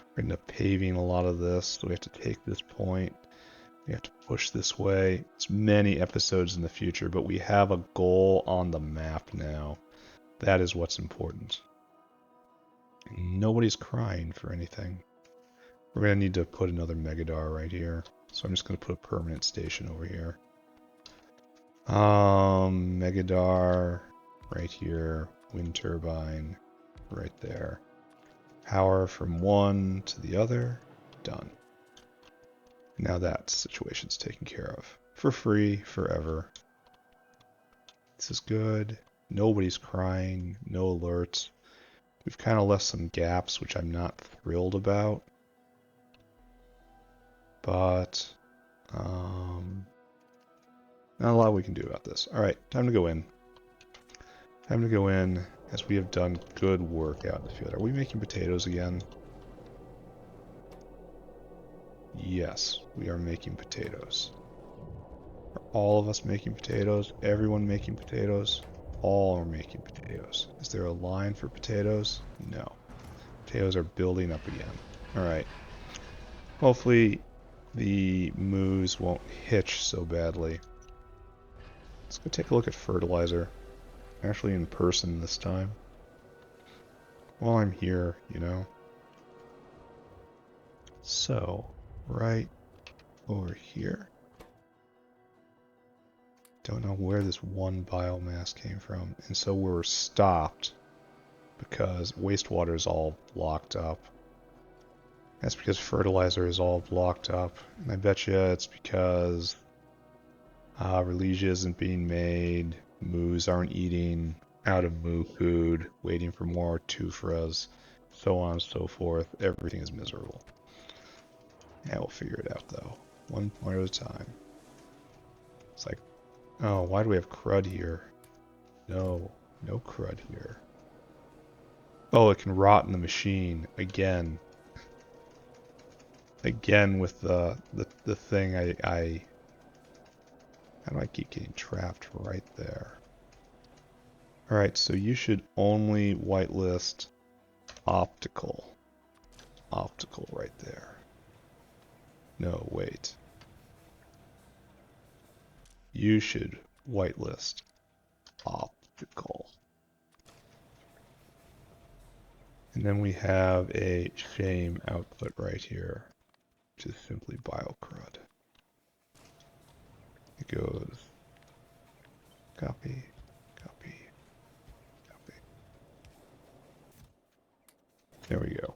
We're going to end up paving a lot of this. So we have to take this point. We have to push this way. It's many episodes in the future, but we have a goal on the map now. That is what's important. Nobody's crying for anything. We're going to need to put another Megadar right here. So I'm just going to put a permanent station over here. Megadar right here. Wind turbine right there. Power from one to the other. Done. Now that situation's taken care of. For free, forever. This is good. Nobody's crying. No alerts. We've kind of left some gaps, which I'm not thrilled about. But, not a lot we can do about this. Alright, time to go in. Time to go in, as we have done good work out in the field. Are we making potatoes again? Yes, we are making potatoes. Are all of us making potatoes? Everyone making potatoes? All are making potatoes. Is there a line for potatoes? No. Potatoes are building up again. Alright. Hopefully the moose won't hitch so badly. Let's go take a look at fertilizer. Actually in person this time. While I'm here, you know. So, right over here. Don't know where this one biomass came from. And so we're stopped because wastewater is all blocked up. That's because fertilizer is all blocked up. And I bet you it's because Relegia isn't being made, moos aren't eating out of moo food, waiting for more tufras, so on and so forth. Everything is miserable. Yeah, we'll figure it out though. One point at a time. It's like, oh, why do we have crud here? No, no crud here. Oh, it can rot in the machine again. Again with the thing I how do I keep getting trapped right there? Alright, so you should only whitelist optical. Optical right there. No, wait. You should whitelist optical. And then we have a shame output right here, which is simply biocrud. It goes copy, copy, copy. There we go.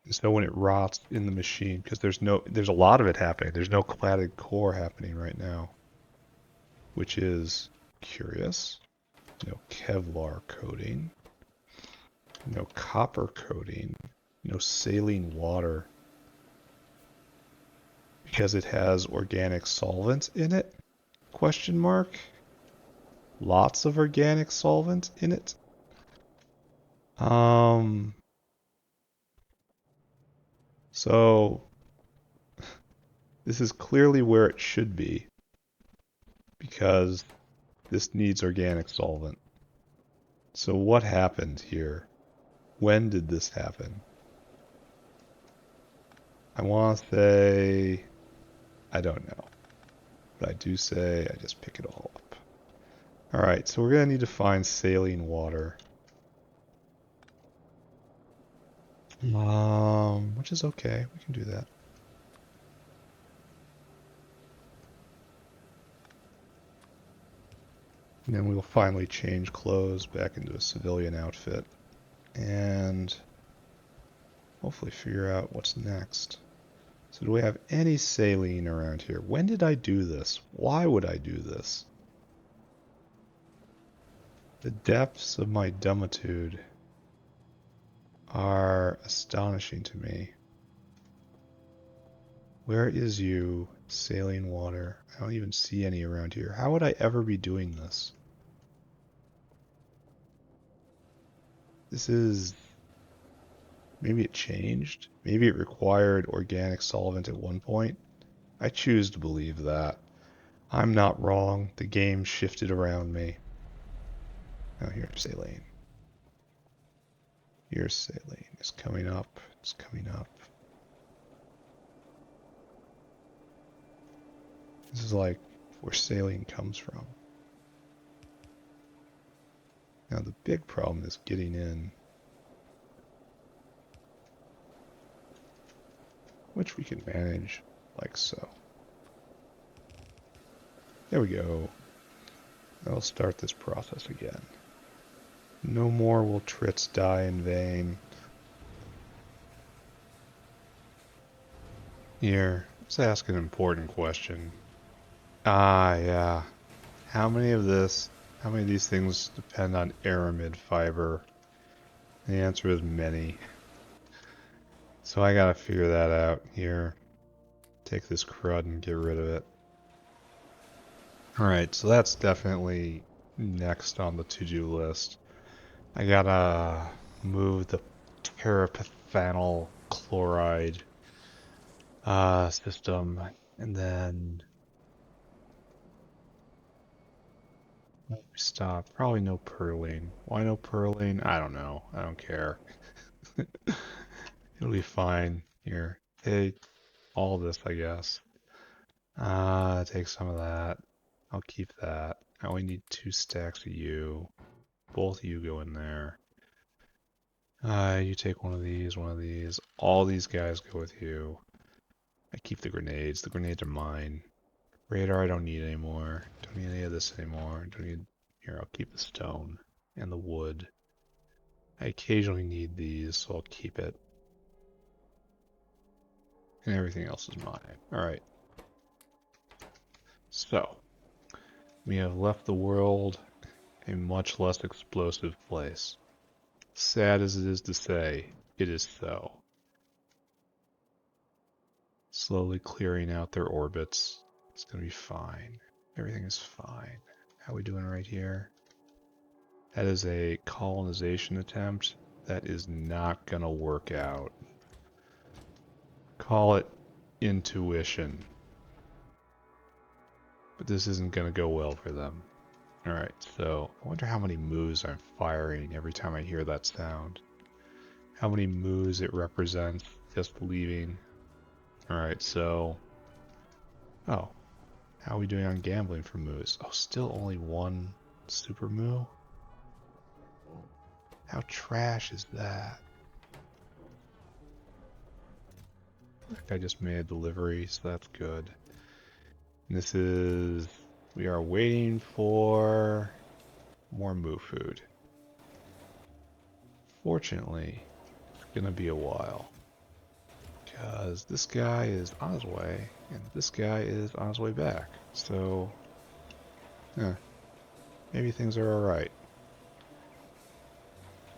So when it rots in the machine, because there's a lot of it happening. There's no cladded core happening right now, which is curious. No Kevlar coating, no copper coating, no saline water, because it has organic solvent in it? Question mark. Lots of organic solvent in it. So this is clearly where it should be because this needs organic solvent. So what happened here? When did this happen? I want to say, I don't know, but I do say I just pick it all up. All right, so we're gonna need to find saline water. Which is okay, we can do that. And then we'll finally change clothes back into a civilian outfit and hopefully figure out what's next. So do we have any saline around here? When did I do this? Why would I do this? The depths of my dumbitude are astonishing to me. Where is you, saline water? I don't even see any around here. How would I ever be doing this? This is... Maybe it changed? Maybe it required organic solvent at one point? I choose to believe that. I'm not wrong. The game shifted around me. Oh, here's saline. Here's saline. It's coming up. It's coming up. This is like where saline comes from. Now the big problem is getting in. Which we can manage like so. There we go. I'll start this process again. No more will Trits die in vain. Here, let's ask an important question. Ah, yeah. How many of these things depend on aramid fiber? The answer is many. So I gotta figure that out here. Take this crud and get rid of it. Alright, so that's definitely next on the to-do list. I gotta move the teraphenol chloride system, and then stop. Probably no purling. Why no purling? I don't know. I don't care. It'll be fine. Here, take all this, I guess. Take some of that. I'll keep that. I only need 2 stacks of you. Both of you go in there. You take one of these, one of these. All these guys go with you. I keep the grenades. The grenades are mine. Radar I don't need anymore. Don't need any of this anymore. Don't need... Here, I'll keep the stone and the wood. I occasionally need these, so I'll keep it. And everything else is mine. Alright. So, we have left the world a much less explosive place. Sad as it is to say, it is so. Slowly clearing out their orbits. It's gonna be fine. Everything is fine. How are we doing right here? That is a colonization attempt. That is not gonna work out. Call it intuition. But this isn't gonna go well for them. Alright, so I wonder how many moos I'm firing every time I hear that sound. How many moos it represents just leaving. Alright, so... Oh. How are we doing on gambling for moos? Oh, still only 1 super moo? How trash is that? I just made a delivery, so that's good. And this is... We are waiting for more moo food. Fortunately, gonna be a while. Because this guy is on his way, and this guy is on his way back. So, maybe things are alright.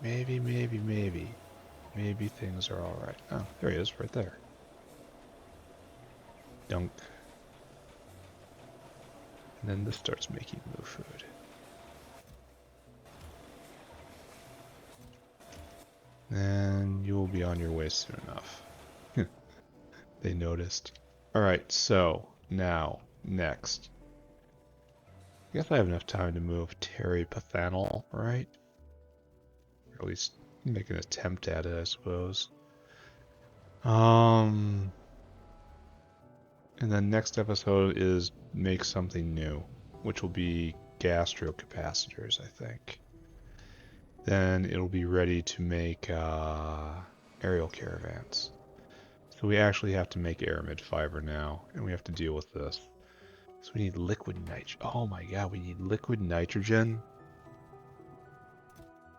Maybe things are alright. Oh, there he is, right there. Dunk. And then this starts making moo food. And you will be on your way soon enough. They noticed. Alright, so now, next. I guess I have enough time to move pt236, right? Or at least make an attempt at it, I suppose. And then next episode is make something new, which will be gastrocapacitors, I think. Then it'll be ready to make aerial caravans. So we actually have to make aramid fiber now, and we have to deal with this. So we need liquid nitrogen. Oh my god, we need liquid nitrogen.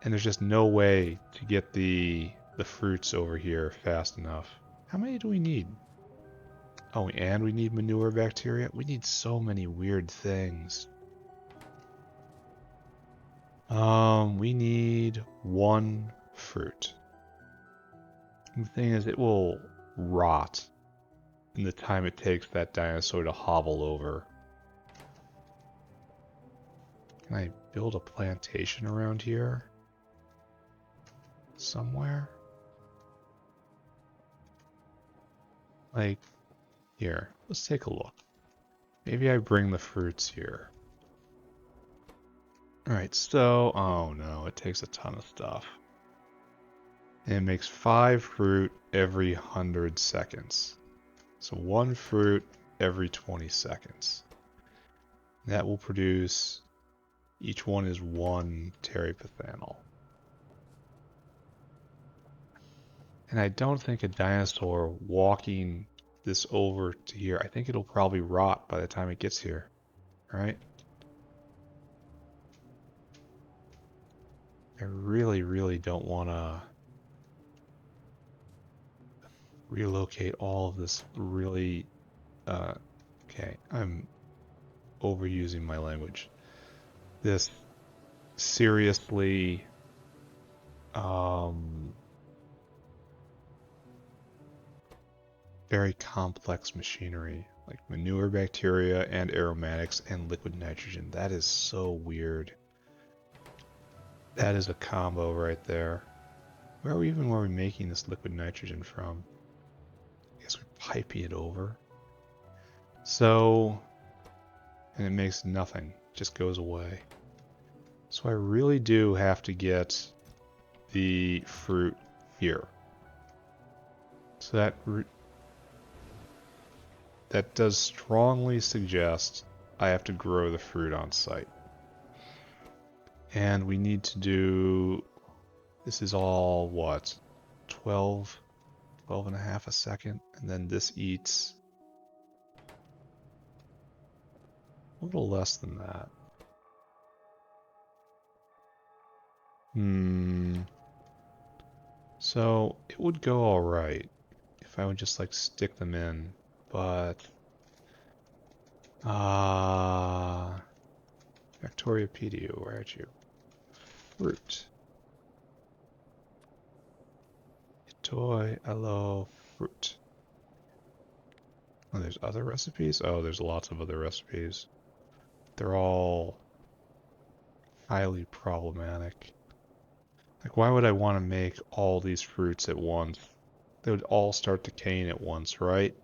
And there's just no way to get the fruits over here fast enough. How many do we need? Oh, and we need manure bacteria? We need so many weird things. We need one fruit. And the thing is, it will rot in the time it takes that dinosaur to hobble over. Can I build a plantation around here? Somewhere? Like, here, let's take a look. Maybe I bring the fruits here. Alright, so, oh no, it takes a ton of stuff. And it makes 5 fruit every 100 seconds. So 1 fruit every 20 seconds. That will produce, each one is 1 teripethanol. And I don't think a dinosaur walking this over to here, I think it'll probably rot by the time it gets here, right? I really don't want to relocate all of this really, okay, I'm overusing my language. This seriously, very complex machinery, like manure bacteria and aromatics and liquid nitrogen. That is so weird. That is a combo right there. Where were we making this liquid nitrogen from? I guess we're piping it over. So, and it makes nothing, it just goes away. So I really do have to get the fruit here. So that does strongly suggest I have to grow the fruit on site. And we need to do, this is all what, 12 and a half a second, and then this eats a little less than that. So it would go alright if I would just like stick them in, but Factorio PDU, where are you? Fruit. Toy, hello, fruit. Oh, there's other recipes? Oh, there's lots of other recipes. They're all highly problematic. Like, why would I want to make all these fruits at once? They would all start decaying at once, right?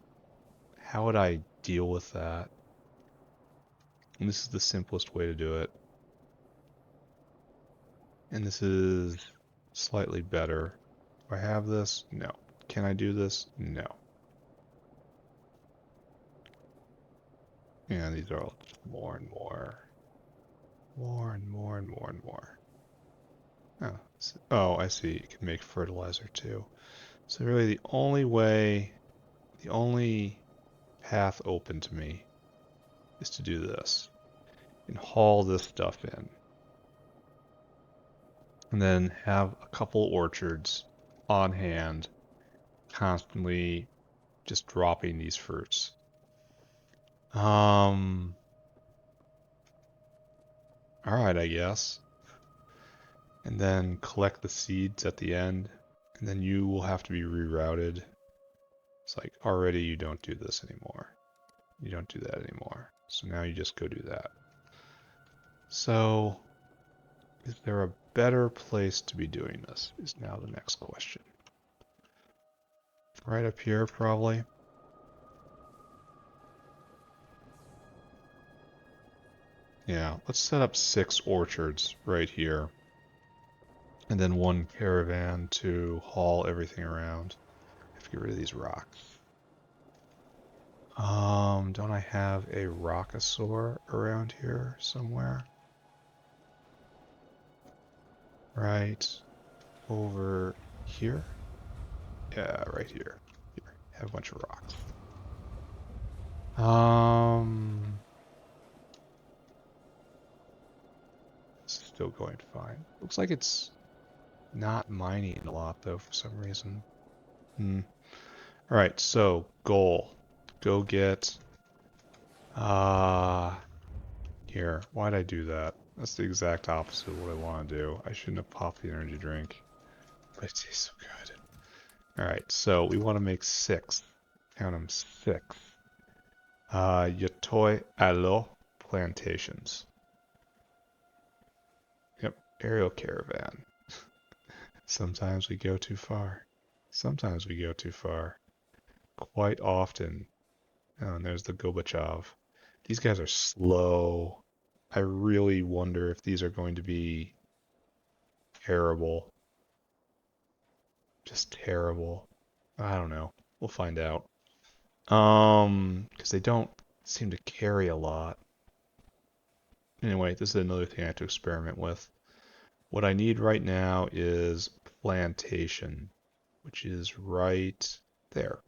How would I deal with that? And this is the simplest way to do it. And this is slightly better. Do I have this? No. Can I do this? No. Yeah, these are all just more and more. More and more and more and more. Oh, I see. You can make fertilizer too. So really the only way, the only path open to me is to do this. And haul this stuff in. And then have a couple orchards on hand, constantly just dropping these fruits. Alright, I guess. And then collect the seeds at the end, and then you will have to be rerouted. It's like, already you don't do this anymore. You don't do that anymore. So now you just go do that. So, is there a better place to be doing this? Is now the next question. Right up here, probably. Yeah, let's set up 6 orchards right here. And then 1 caravan to haul everything around. I have to get rid of these rocks. Don't I have a rockosaur around here somewhere? Right over here? Yeah, right here. Here, have a bunch of rocks. Still going fine. Looks like it's not mining a lot though for some reason. Alright, so goal. Go get here. Why'd I do that? That's the exact opposite of what I want to do. I shouldn't have popped the energy drink. But it tastes so good. Alright, so we want to make 6. Count them 6. Yatoi Alo plantations. Yep, aerial caravan. Sometimes we go too far. Sometimes we go too far. Quite often. Oh, and there's the Gorbachev. These guys are slow. I really wonder if these are going to be terrible. Just terrible. I don't know. We'll find out. Because they don't seem to carry a lot. Anyway, this is another thing I have to experiment with. What I need right now is plantation, which is right there.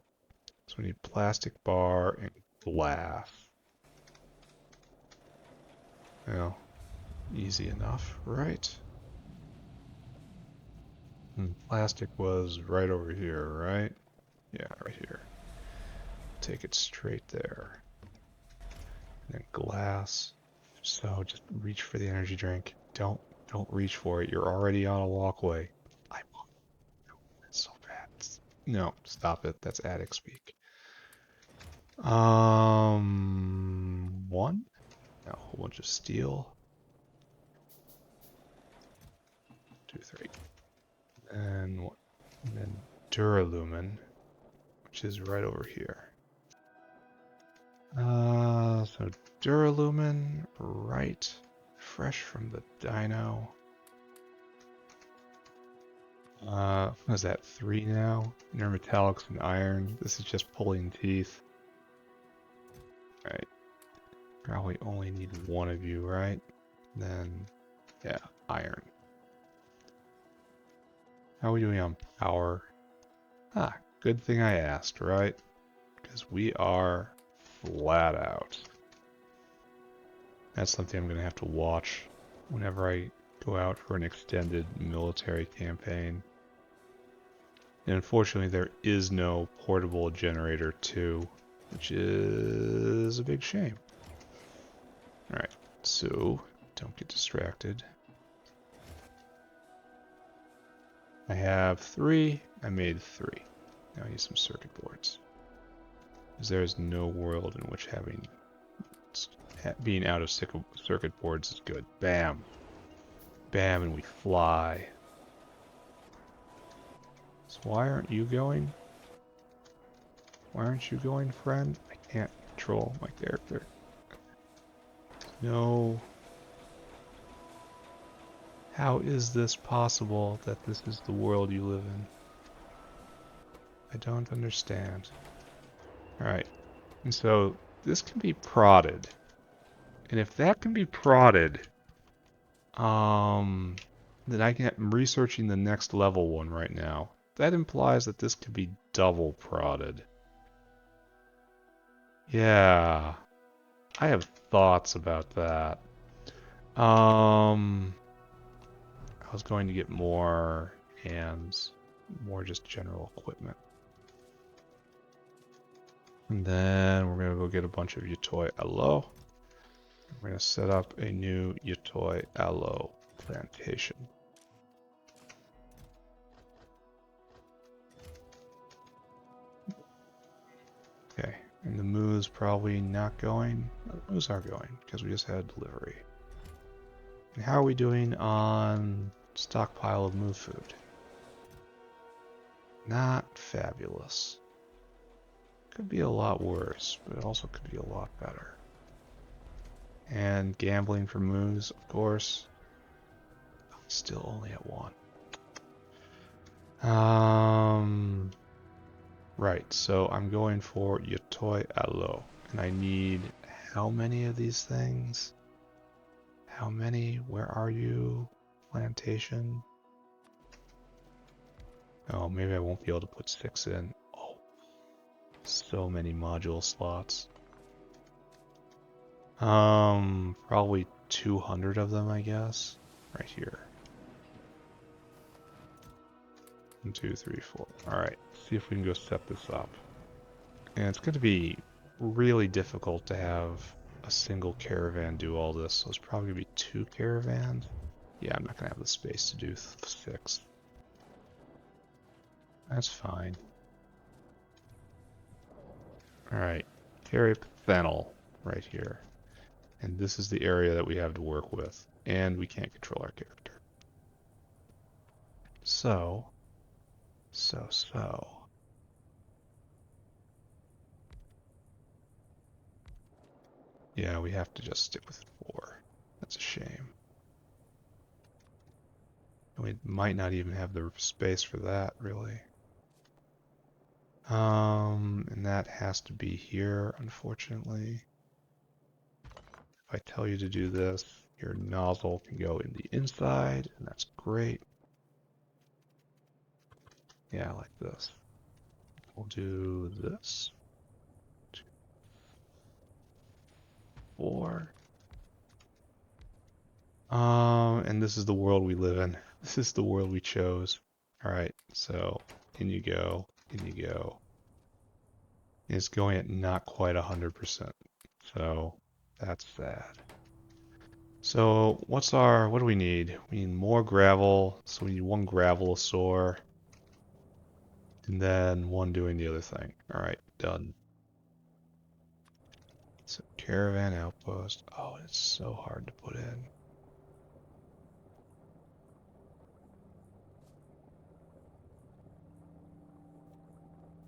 So we need plastic bar and glass. Well, easy enough, right? And plastic was right over here, right? Yeah, right here. Take it straight there. And then glass. So just reach for the energy drink. Don't reach for it. You're already on a walkway. I won't. No, that's so bad. No, stop it. That's addict speak. 1. Now a whole bunch of steel. 2, 3. And 1. And then duralumin, which is right over here. So duralumin, right, fresh from the dino. What is that, 3 now? Intermetallics and iron. This is just pulling teeth. Alright. Probably only need 1 of you, right? Then, yeah, iron. How are we doing on power? Good thing I asked, right? Because we are flat out. That's something I'm going to have to watch whenever I go out for an extended military campaign. And unfortunately, there is no portable generator 2, which is a big shame. Alright, so don't get distracted. I have 3. I made 3. Now I need some circuit boards. Because there is no world in which being out of circuit boards is good. Bam. Bam, and we fly. So why aren't you going? Why aren't you going, friend? I can't control my character. No. How is this possible that this is the world you live in? I don't understand. Alright. And so this can be prodded. And if that can be prodded, then I'm researching the next level one right now. That implies that this could be double prodded. Yeah. I have thoughts about that. I was going to get more hands. more just general equipment. And then we're gonna go get a bunch of Yatoi aloe. We're gonna set up a new Yatoi aloe plantation. Okay, and the moose probably not going. The moose are going because we just had delivery. And how are we doing on stockpile of moo food? Not fabulous. Could be a lot worse, but it also could be a lot better. And gambling for moose, of course. Still only at 1. Right, so I'm going for Yatoi aloe. And I need how many of these things? How many? Where are you? Plantation? Oh, maybe I won't be able to put 6 in. Oh, so many module slots. Probably 200 of them, I guess. Right here. 1, 2, 3, 4. Alright, see if we can go set this up. And it's going to be really difficult to have a single caravan do all this, so it's probably going to be 2 caravans. Yeah, I'm not going to have the space to do 6. That's fine. Alright, carry fennel right here. And this is the area that we have to work with. And we can't control our character. So. Yeah, we have to just stick with 4. That's a shame. And we might not even have the space for that, really. And that has to be here, unfortunately. If I tell you to do this, your nozzle can go in the inside, and that's great. Yeah, like this. We'll do this. 2, 4. And this is the world we live in. This is the world we chose. Alright, so in you go, in you go. It's going at not quite 100%. So that's sad. So what do we need? We need more gravel, so we need 1 gravelosaur. And then 1 doing the other thing. Alright, done. So caravan outpost. Oh, it's so hard to put in.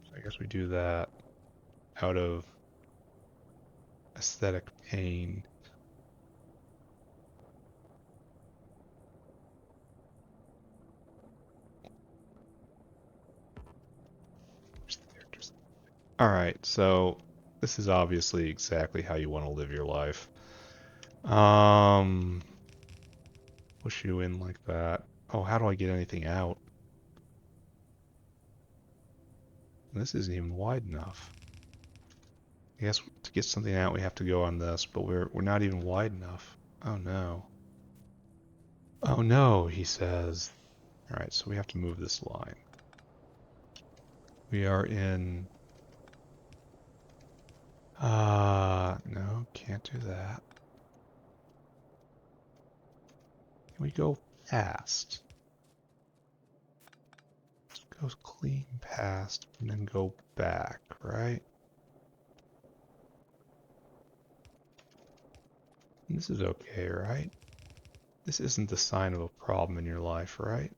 So I guess we do that out of aesthetic pain. Alright, so this is obviously exactly how you want to live your life. Push you in like that. Oh, how do I get anything out? This isn't even wide enough. I guess to get something out we have to go on this, but we're not even wide enough. Oh no. Oh no, he says. Alright, so we have to move this line. We are in... no, can't do that. Can we go past? Just go clean past and then go back, right? This is okay, right? This isn't the sign of a problem in your life, right?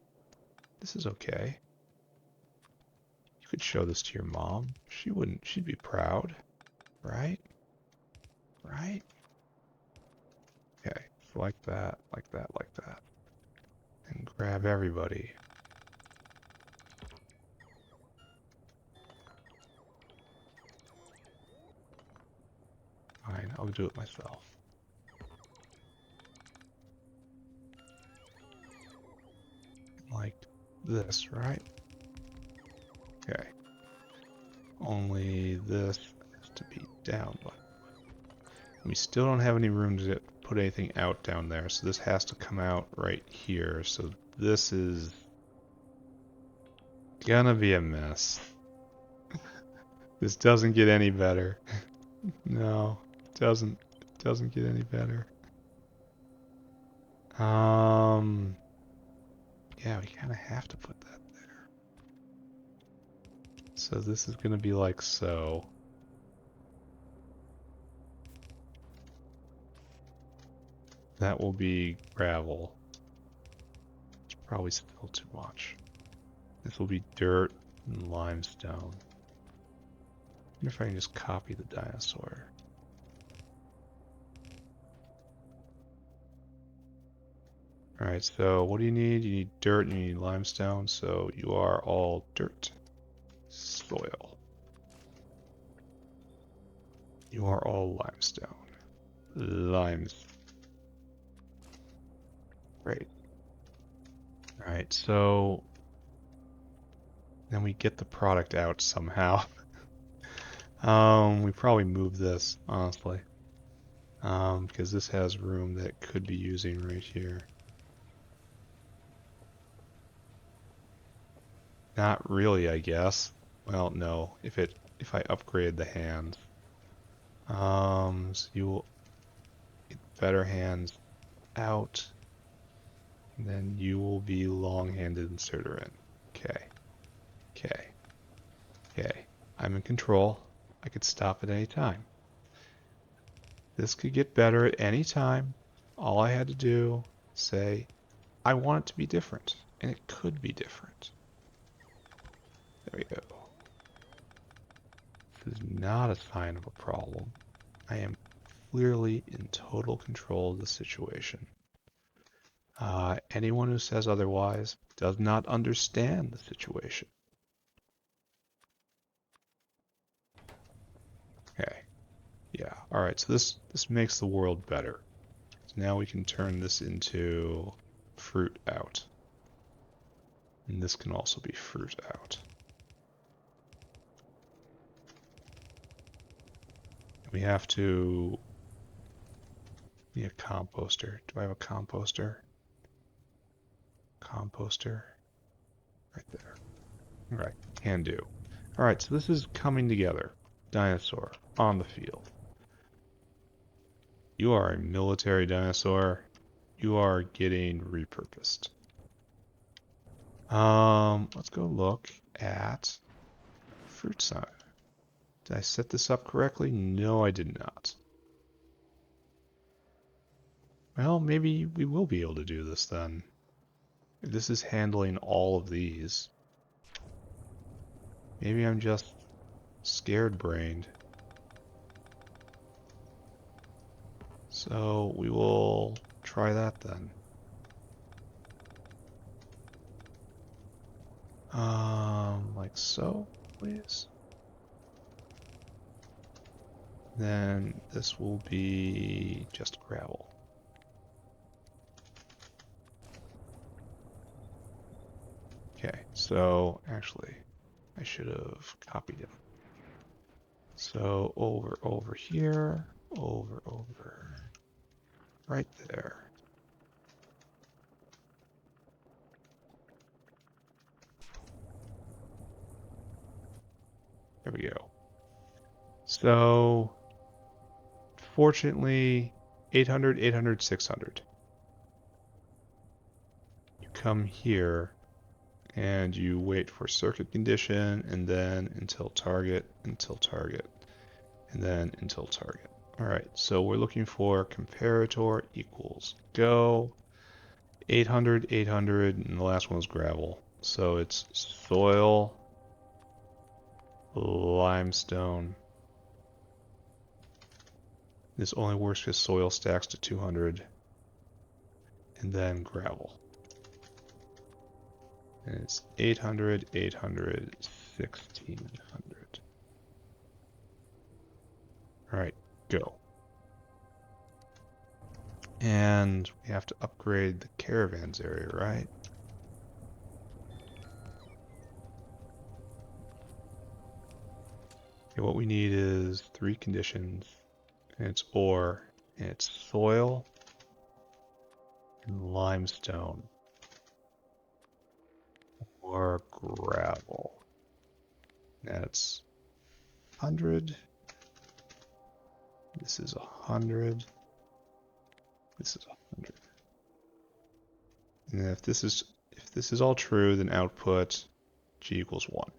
This is okay. You could show this to your mom. She'd be proud, right? Right? Okay, so like that, like that, like that. And grab everybody. Fine, I'll do it myself. Like this, right? Okay. Only this has to be down. But we still don't have any room to put anything out down there, so this has to come out right here. So this is gonna be a mess. This doesn't get any better. No, it doesn't. It doesn't get any better. Yeah, we kind of have to put that there. So this is gonna be like so. That will be gravel. It's probably still too much. This will be dirt and limestone. I wonder if I can just copy the dinosaur. Alright, so what do you need? You need dirt and you need limestone, so you are all dirt. Soil. You are all limestone. Limes. Great. Alright, so then we get the product out somehow. We probably move this, honestly. Because this has room that could be using right here. Not really, I guess. Well, no, if I upgrade the hands. So you will get better hands out. And then you will be long-handed inserter in. Okay. Okay. Okay. I'm in control. I could stop at any time. This could get better at any time. All I had to do, say, I want it to be different. And it could be different. There we go. This is not a sign of a problem. I am clearly in total control of the situation. Anyone who says otherwise does not understand the situation. Okay. Yeah. All right. So this makes the world better. So now we can turn this into fruit out. And this can also be fruit out. We have to be a composter. Do I have a composter? Composter. Right there. All right. Can do. All right. So this is coming together. Dinosaur on the field. You are a military dinosaur. You are getting repurposed. Let's go look at fruit sign. Did I set this up correctly? No, I did not. Well, maybe we will be able to do this then. If this is handling all of these. Maybe I'm just scared-brained. So we will try that then. Like so, please. Then this will be just gravel. Okay, so actually, I should have copied it. So over here, over, right there. There we go. So, fortunately, 800, 800, 600. You come here and you wait for circuit condition and then until target, and then until target. All right, so we're looking for comparator equals go 800, 800, and the last one was gravel. So it's soil, limestone. This only works because soil stacks to 200, and then gravel. And it's 800, 800, 1600. All right, go. And we have to upgrade the caravans area, right? Okay, what we need is 3 conditions. And it's ore, and it's soil, and limestone, or gravel. that's 100. This is 100. This is 100. And if this is all true, then output g equals 1.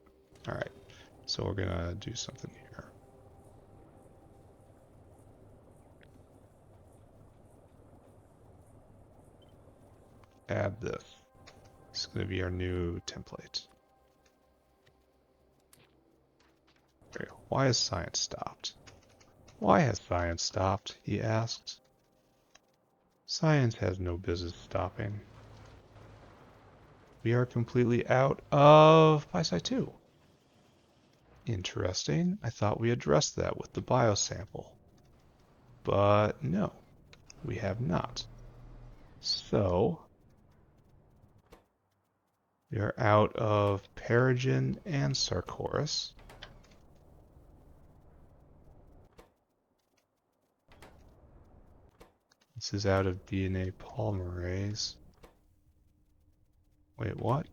All right. So we're gonna do something here. Add this. This is gonna be our new template. Okay. Why has science stopped? Why has science stopped? He asked. Science has no business stopping. We are completely out of PySci 2. Interesting. I thought we addressed that with the biosample. But no, we have not. So, we are out of Peregrine and Sarcoris. This is out of DNA polymerase. Wait, what?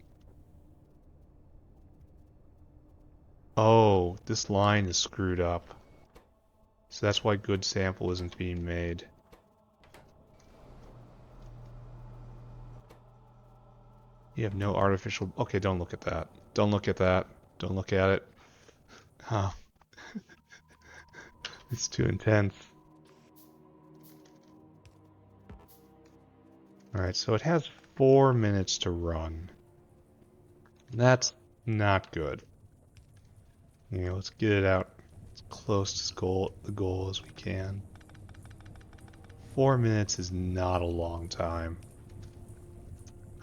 Oh, this line is screwed up. So that's why good sample isn't being made. You have no artificial... Okay, don't look at that. Don't look at that. Don't look at it. Huh. It's too intense. Alright, so it has 4 minutes to run. That's not good. You know, let's get it out as close to the goal as we can. 4 minutes is not a long time.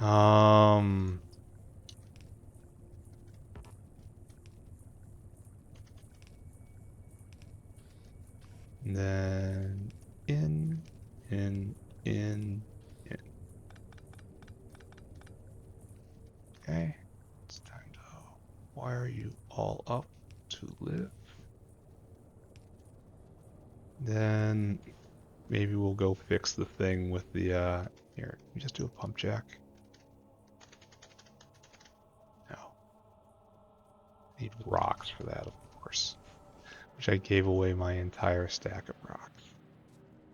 And then in. Okay, it's time to wire you all up to live. Then maybe we'll go fix the thing with the, here, we just do a pump jack. No. Need rocks for that, of course. Which I gave away my entire stack of rocks.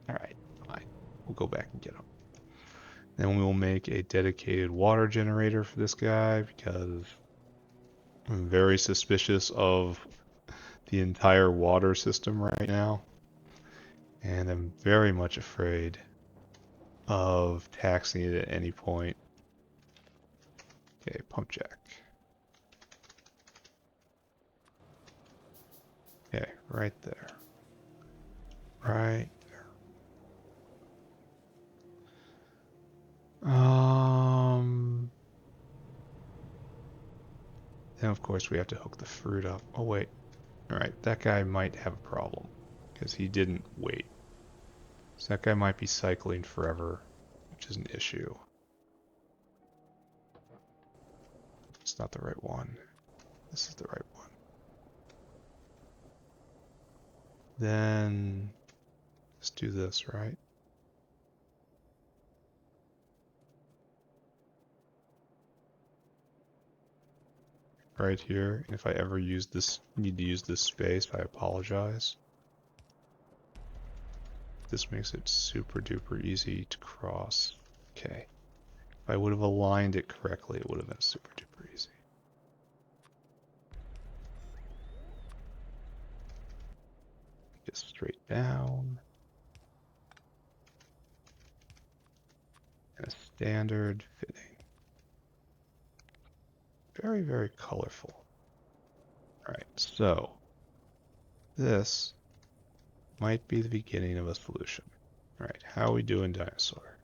Alright, fine. We'll go back and get them. Then we will make a dedicated water generator for this guy because I'm very suspicious of the entire water system right now. And I'm very much afraid of taxing it at any point. Okay, pump jack. Okay, right there. Right there. Then of course we have to hook the fruit up. Oh wait. Alright, that guy might have a problem. Because he didn't wait. So that guy might be cycling forever, which is an issue. It's not the right one. This is the right one. Then let's do this, right? Right here. And if I ever need to use this space, I apologize. This makes it super duper easy to cross. Okay. If I would have aligned it correctly, it would have been super duper easy. Get straight down. And a standard fitting. Very, very colorful. Alright, so this might be the beginning of a solution. Alright, how are we doing, dinosaur?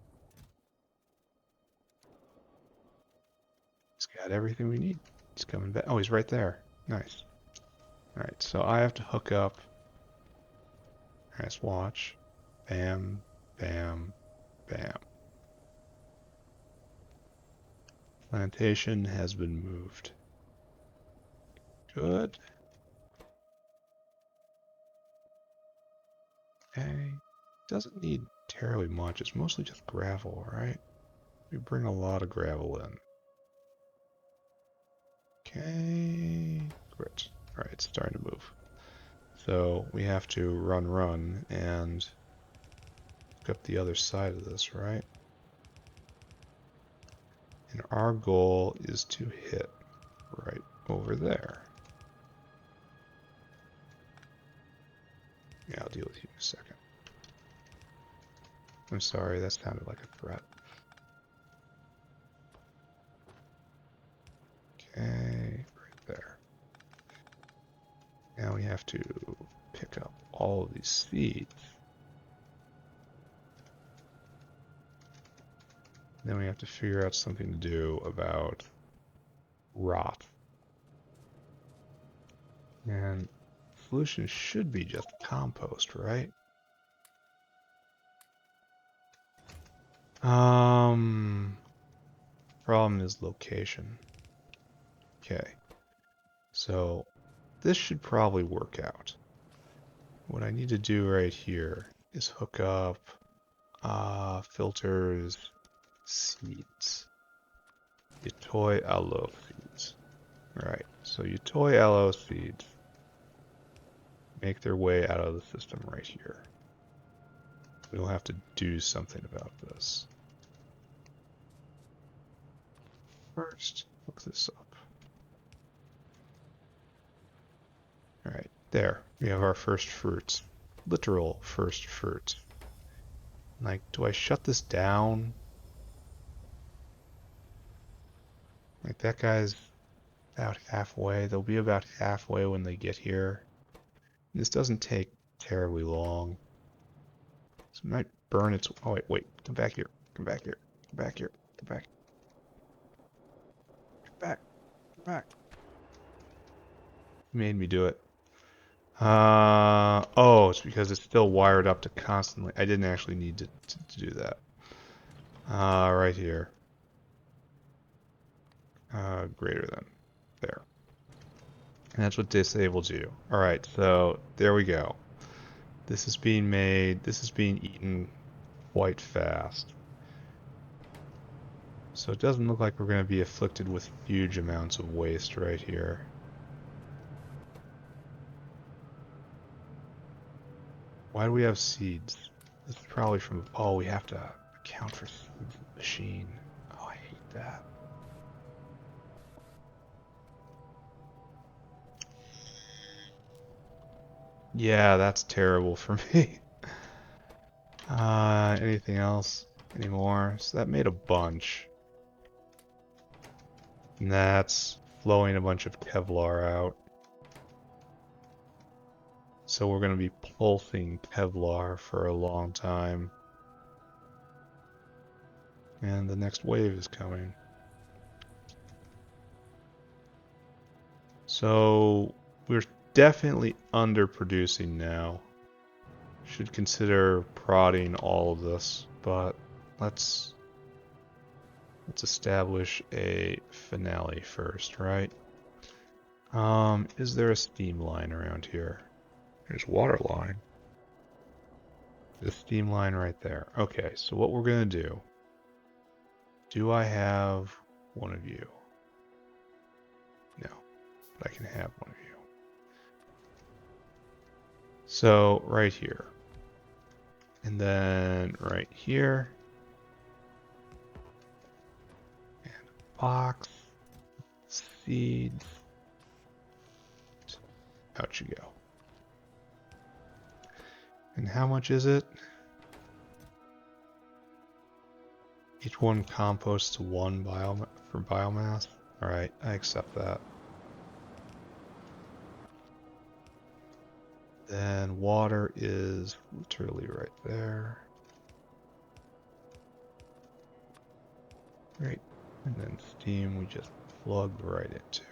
He's got everything we need. He's coming back. Oh, he's right there. Nice. Alright, so I have to hook up. Let's watch. Bam, bam, bam. Plantation has been moved. Good. Okay. Doesn't need terribly much. It's mostly just gravel, right? We bring a lot of gravel in. Okay. Great. Alright, it's starting to move. So we have to run, and look up the other side of this, right? And our goal is to hit right over there. Yeah, I'll deal with you in a second. I'm sorry, that sounded like a threat. Okay, right there. Now we have to pick up all of these seeds. Then we have to figure out something to do about rot. And the solution should be just compost, right? Problem is location. Okay. So this should probably work out. What I need to do right here is hook up filters, seeds, Yatoi aloe seeds. Right, so Yatoi aloe seeds make their way out of the system right here. We'll have to do something about this. First, look this up. Alright, there. We have our first fruits. Literal first fruits. Like, do I shut this down? Like, that guy's about halfway. They'll be about halfway when they get here. This doesn't take terribly long. So it might burn its... Oh, wait. Come back here. Come back here. Come back here. Come back. Come back. Come back. You made me do it. Oh, it's because it's still wired up to constantly... I didn't actually need to do that. Right here. Greater than. There. And that's what disables you. Alright, so there we go. This is being made, this is being eaten quite fast. So it doesn't look like we're going to be afflicted with huge amounts of waste right here. Why do we have seeds? This is probably from... Oh, we have to account for seeds in the machine. Oh, I hate that. Yeah, that's terrible for me. Anything else? Any more? So that made a bunch. And that's flowing a bunch of Kevlar out. So we're going to be pulsing Kevlar for a long time. And the next wave is coming. So we're definitely underproducing now. Should consider prodding all of this, but let's establish a finale first, right? Is there a steam line around here? There's water line. The steam line right there. Okay, so what we're gonna do I have one of you? No, but I can have one of you. So right here. And then right here. And box. Seeds. Out you go. And how much is it? Each one composts to one for biomass. Alright, I accept that. Then water is literally right there. Great. And then steam we just plug right into.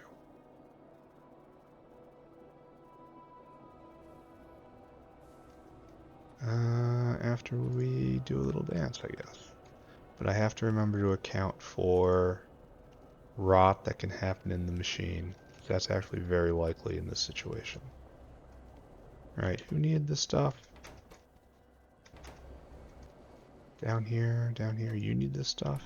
After we do a little dance, I guess. But I have to remember to account for rot that can happen in the machine. That's actually very likely in this situation. Alright, who needed this stuff? Down here, you need this stuff?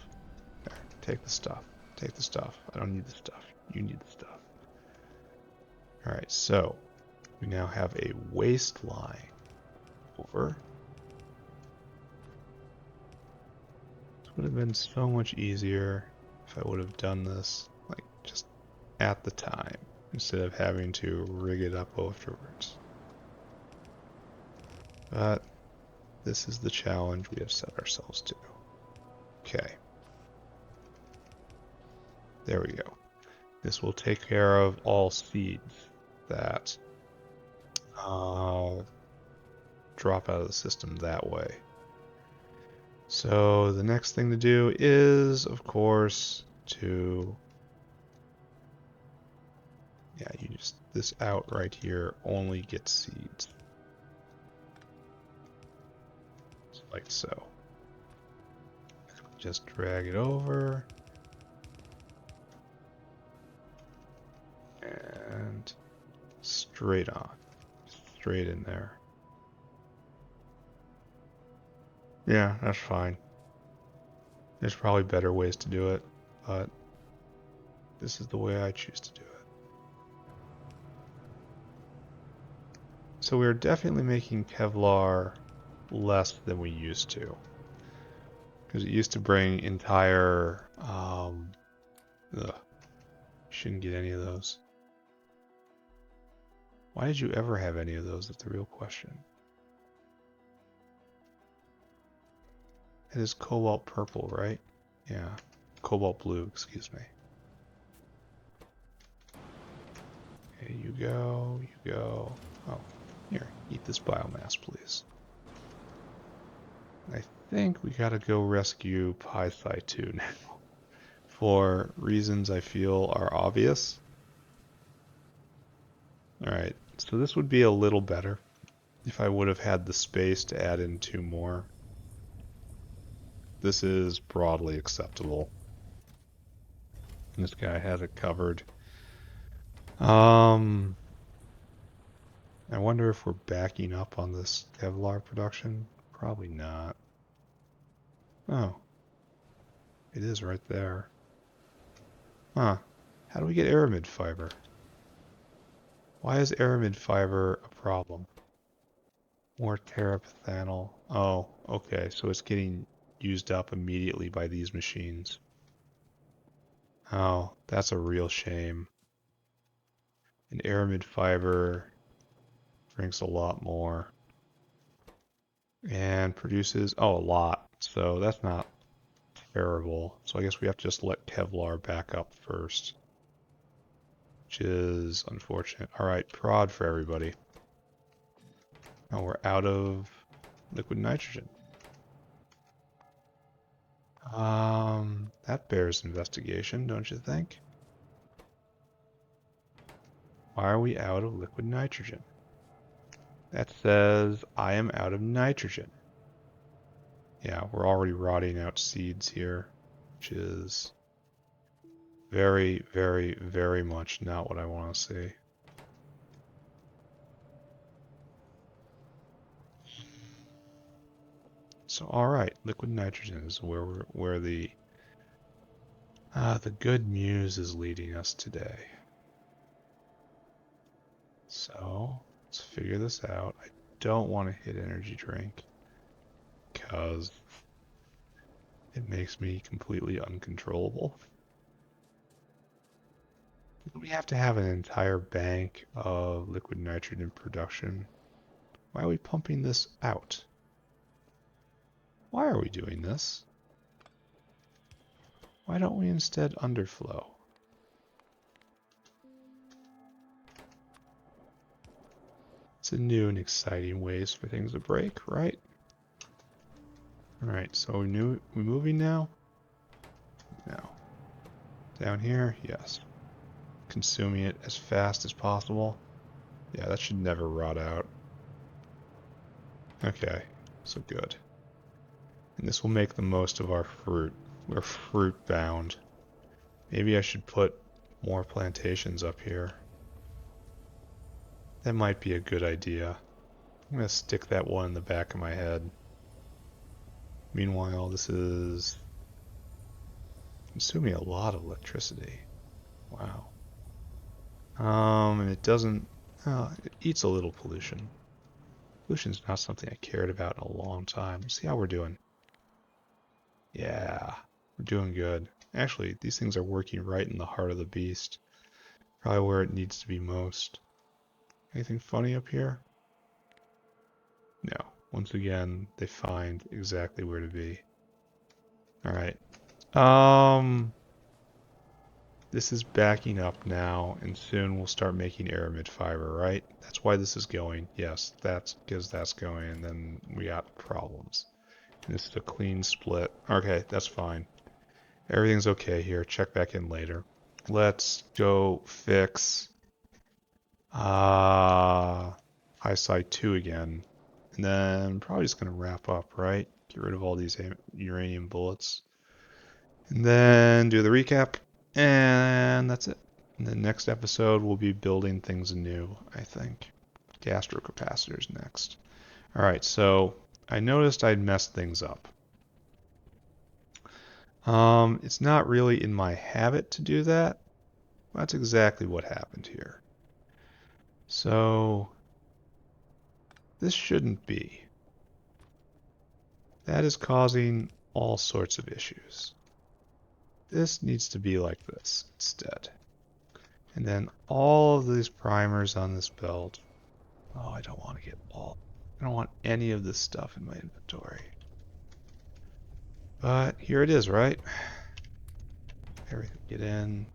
There, take the stuff. Take the stuff. I don't need the stuff. You need the stuff. Alright, so we now have a waistline over. This would have been so much easier if I would have done this like just at the time instead of having to rig it up afterwards. But this is the challenge we have set ourselves to. Okay. There we go. This will take care of all seeds that drop out of the system that way. So the next thing to do is, of course, to you just this out right here only gets seeds. Like so. Just drag it over. And straight on. Straight in there. Yeah, that's fine. There's probably better ways to do it, but this is the way I choose to do it. So we're definitely making Kevlar less than we used to. Because it used to bring entire... shouldn't get any of those. Why did you ever have any of those? That's the real question. It is cobalt purple, right? Yeah. Cobalt blue, excuse me. Okay, you go, you go. Oh, here, eat this biomass, please. I think we gotta go rescue Pi 2 now. For reasons I feel are obvious. Alright, so this would be a little better if I would have had the space to add in 2 more. This is broadly acceptable. This guy has it covered. I wonder if we're backing up on this Kevlar production. Probably not. Oh. It is right there. Huh. How do we get aramid fiber? Why is aramid fiber a problem? More terapethanol. Oh, okay. So it's getting used up immediately by these machines. Oh, that's a real shame. And aramid fiber drinks a lot more. And produces, oh, a lot. So that's not terrible. So I guess we have to just let Kevlar back up first. Which is unfortunate. Alright, prod for everybody. Now we're out of liquid nitrogen. That bears investigation, don't you think? Why are we out of liquid nitrogen? That says I am out of nitrogen. Yeah, we're already rotting out seeds here, which is very, very, very much not what I want to see. So, all right, liquid nitrogen is where the good muse is leading us today. So let's figure this out. I don't want to hit energy drink because it makes me completely uncontrollable. We have to have an entire bank of liquid nitrogen production. Why are we pumping this out? Why are we doing this? Why don't we instead underflow? It's a new and exciting ways for things to break, right? Alright, so we're moving now? No. Down here? Yes. Consuming it as fast as possible. Yeah, that should never rot out. Okay, so good. And this will make the most of our fruit. We're fruit bound. Maybe I should put more plantations up here. That might be a good idea. I'm going to stick that one in the back of my head. Meanwhile, this is consuming a lot of electricity. Wow. And it doesn't, it eats a little pollution. Pollution's not something I cared about in a long time. Let's see how we're doing. Yeah, we're doing good. Actually, these things are working right in the heart of the beast. Probably where it needs to be most. Anything funny up here? No. Once again, they find exactly where to be. Alright. This is backing up now, and soon we'll start making aramid fiber, right? That's why this is going. Yes, that's because that's going, and then we got problems. And this is a clean split. Okay, that's fine. Everything's okay here. Check back in later. Let's go fix eyesight 2 again. And then probably just going to wrap up, right? Get rid of all these uranium bullets. And then do the recap. And that's it. In the next episode, we'll be building things anew, I think. Gastrocapacitors next. Alright, so I noticed I'd messed things up. It's not really in my habit to do that. That's exactly what happened here. So, this shouldn't be. That is causing all sorts of issues. This needs to be like this instead. And then all of these primers on this belt. Oh, I don't want to get all. I don't want any of this stuff in my inventory. But here it is, right? Everything get in.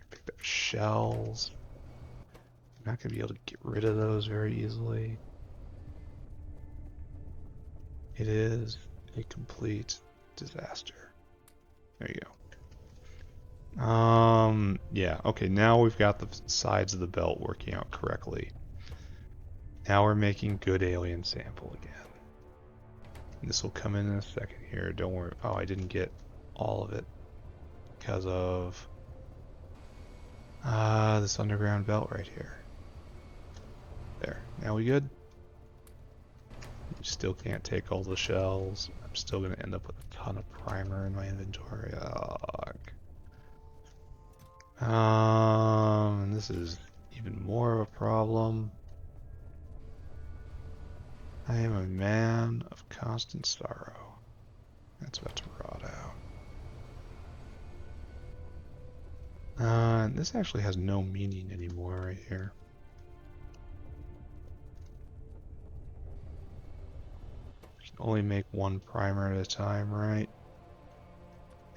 Picked up shells. I'm not going to be able to get rid of those very easily. It is a complete disaster. There you go. Yeah, okay, now we've got the sides of the belt working out correctly. Now we're making good alien sample again. This will come in a second here, don't worry. Oh, I didn't get all of it because of this underground belt right here. There, now we good? You still can't take all the shells. I'm still gonna end up with a ton of primer in my inventory. And this is even more of a problem. I am a man of constant sorrow. That's about to rot out. This actually has no meaning anymore right here. Can only make one primer at a time, right?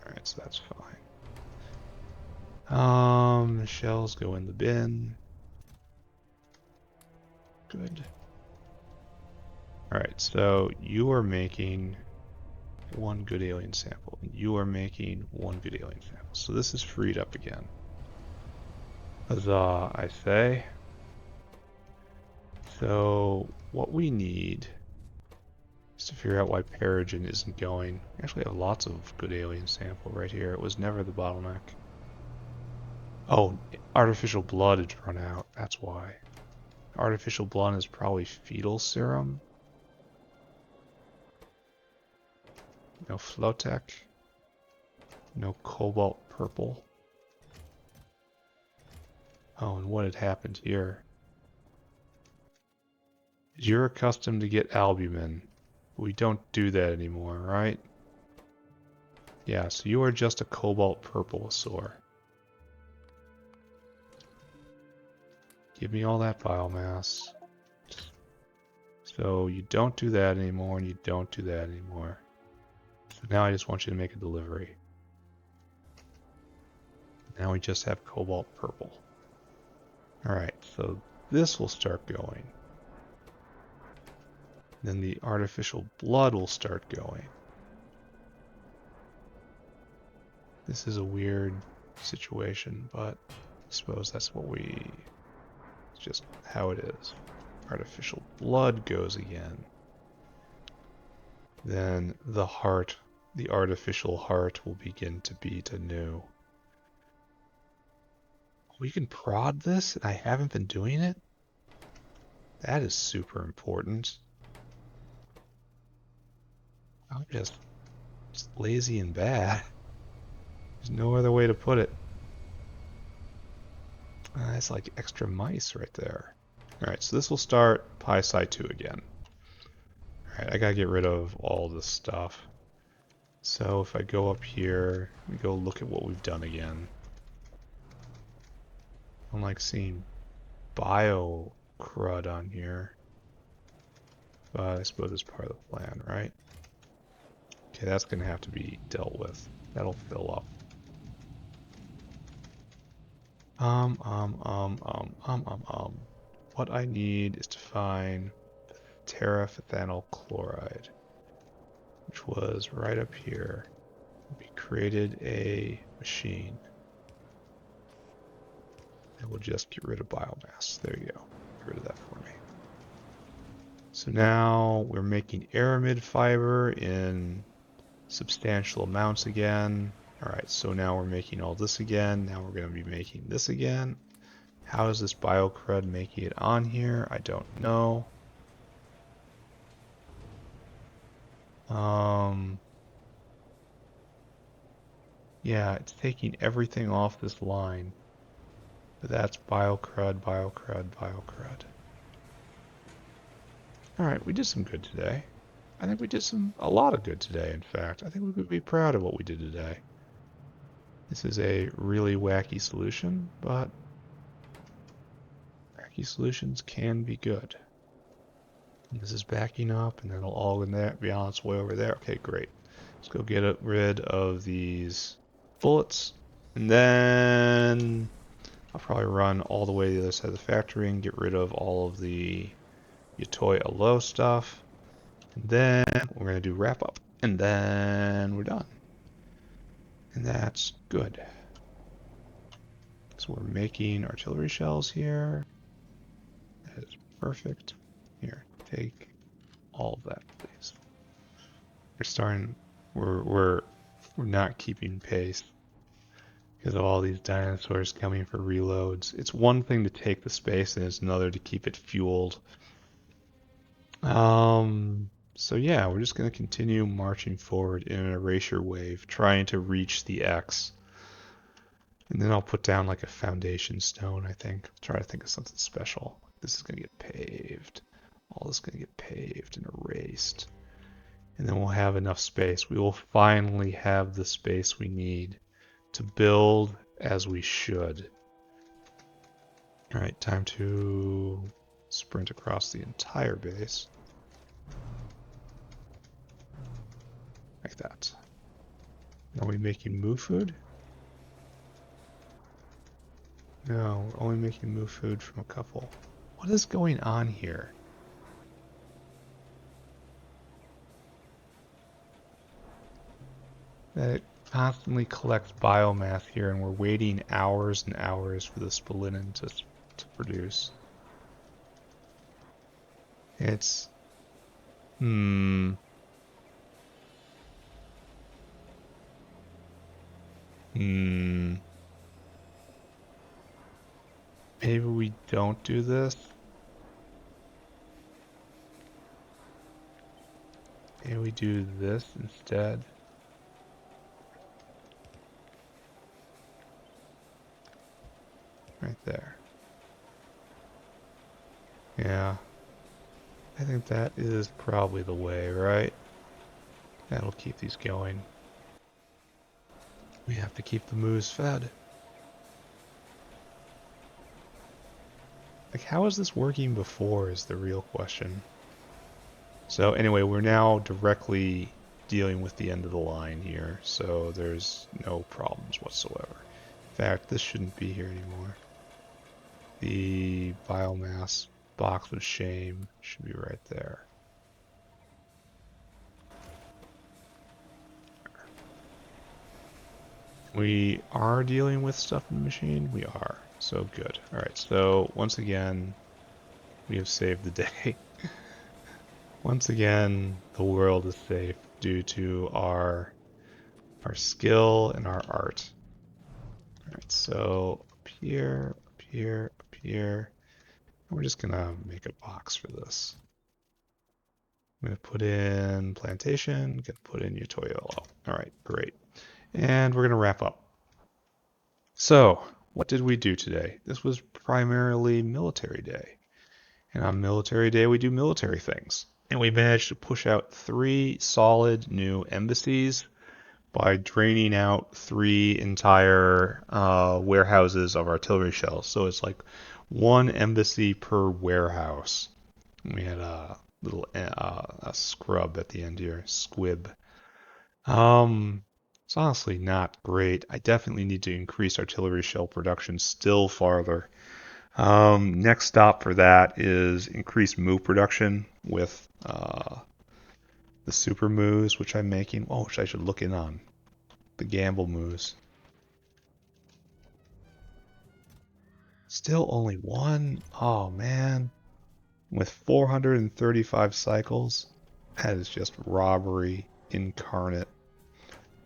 Alright, so that's fine. The shells go in the bin. Good. Alright, so you are making one good alien sample. You are making one good alien sample. So this is freed up again. Huzzah, I say. So what we need is to figure out why Peregrine isn't going. We actually have lots of good alien sample right here. It was never the bottleneck. Oh, artificial blood had run out. That's why. Artificial blood is probably fetal serum. No Flotec. No cobalt purple. Oh, and what had happened here? You're accustomed to get albumin. We don't do that anymore, right? Yeah, so you are just a cobalt purple sore. Give me all that biomass. So you don't do that anymore, and you don't do that anymore. So now I just want you to make a delivery. Now we just have cobalt purple. Alright, so this will start going. Then the artificial blood will start going. This is a weird situation, but I suppose that's what it's just how it is. Artificial blood goes again. Then the heart, the artificial heart will begin to beat anew. We can prod this, and I haven't been doing it? That is super important. I'm just lazy and bad. There's no other way to put it. It's like extra mice right there. Alright, so this will start pi psi 2 again. Alright, I gotta get rid of all this stuff. So if I go up here, we go look at what we've done again. I don't like seeing bio crud on here. But I suppose it's part of the plan, right? Okay, that's gonna have to be dealt with. That'll fill up. What I need is to find teraphenol chloride, which was right up here. We created a machine that will just get rid of biomass. There you go. Get rid of that for me. So now we're making aramid fiber in substantial amounts again. All right, so now we're making all this again. Now we're going to be making this again. How is this biocrud making it on here? I don't know. Yeah, it's taking everything off this line. But that's biocrud, biocrud, biocrud. All right, we did some good today. I think we did a lot of good today, in fact. I think we could be proud of what we did today. This is a really wacky solution, but wacky solutions can be good. And this is backing up, and then it'll all in there, be on its way over there. Okay, great. Let's go get rid of these bullets, and then I'll probably run all the way to the other side of the factory and get rid of all of the Yatoi Alo stuff. And then we're going to do wrap up, and then we're done. And that's good. So we're making artillery shells here. That is perfect. Here, take all of that, please. We're starting. We're not keeping pace because of all these dinosaurs coming for reloads. It's one thing to take the space, and it's another to keep it fueled. So yeah, we're just going to continue marching forward in an erasure wave, trying to reach the X. And then I'll put down like a foundation stone, I think. Try to think of something special. This is going to get paved. All this is going to get paved and erased. And then we'll have enough space. We will finally have the space we need to build as we should. All right, time to sprint across the entire base. Like that. Are we making moo food? No, we're only making moo food from a couple. What is going on here? That it constantly collects biomass here, and we're waiting hours and hours for the spalinin to produce. It's... Hmm... Maybe we don't do this. Maybe we do this instead. Right there. Yeah. I think that is probably the way, right? That'll keep these going. We have to keep the moose fed. Like, how is this working before is the real question. So anyway, we're now directly dealing with the end of the line here, so there's no problems whatsoever. In fact, this shouldn't be here anymore. The biomass box with shame should be right there. We are dealing with stuff in the machine? We are. So good. Alright, so once again, we have saved the day. Once again, the world is safe due to our skill and our art. Alright, so up here, up here, up here. And we're just gonna make a box for this. I'm gonna put in plantation, gonna put in Yatoyo. Alright, great. And we're gonna wrap up. So, what did we do today? This was primarily military day. And on military day, we do military things. And we managed to push out 3 solid new embassies by draining out 3 entire warehouses of artillery shells. So it's like 1 embassy per warehouse. We had a little a scrub at the end here, squib. Um, it's honestly not great. I definitely need to increase artillery shell production still farther. Next stop for that is increase moo production with the super moos, which I'm making. Oh, which I should look in on. The gamble moos. Still only one? Oh man. With 435 cycles, that is just robbery incarnate.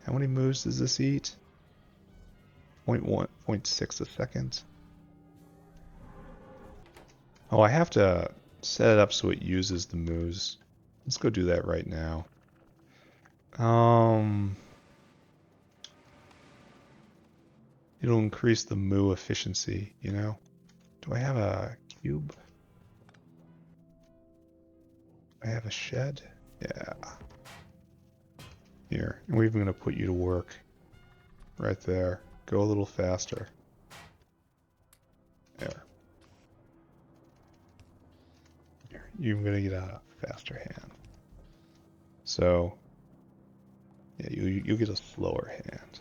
How many moves does this eat? Point 0.1, 0.6 a second. Oh, I have to set it up so it uses the moves. Let's go do that right now. It'll increase the moo efficiency, you know? Do I have a cube? I have a shed? Yeah. Here, and we're even going to put you to work. Right there. Go a little faster. There. Here, you're going to get a faster hand. So, yeah, you'll get a slower hand.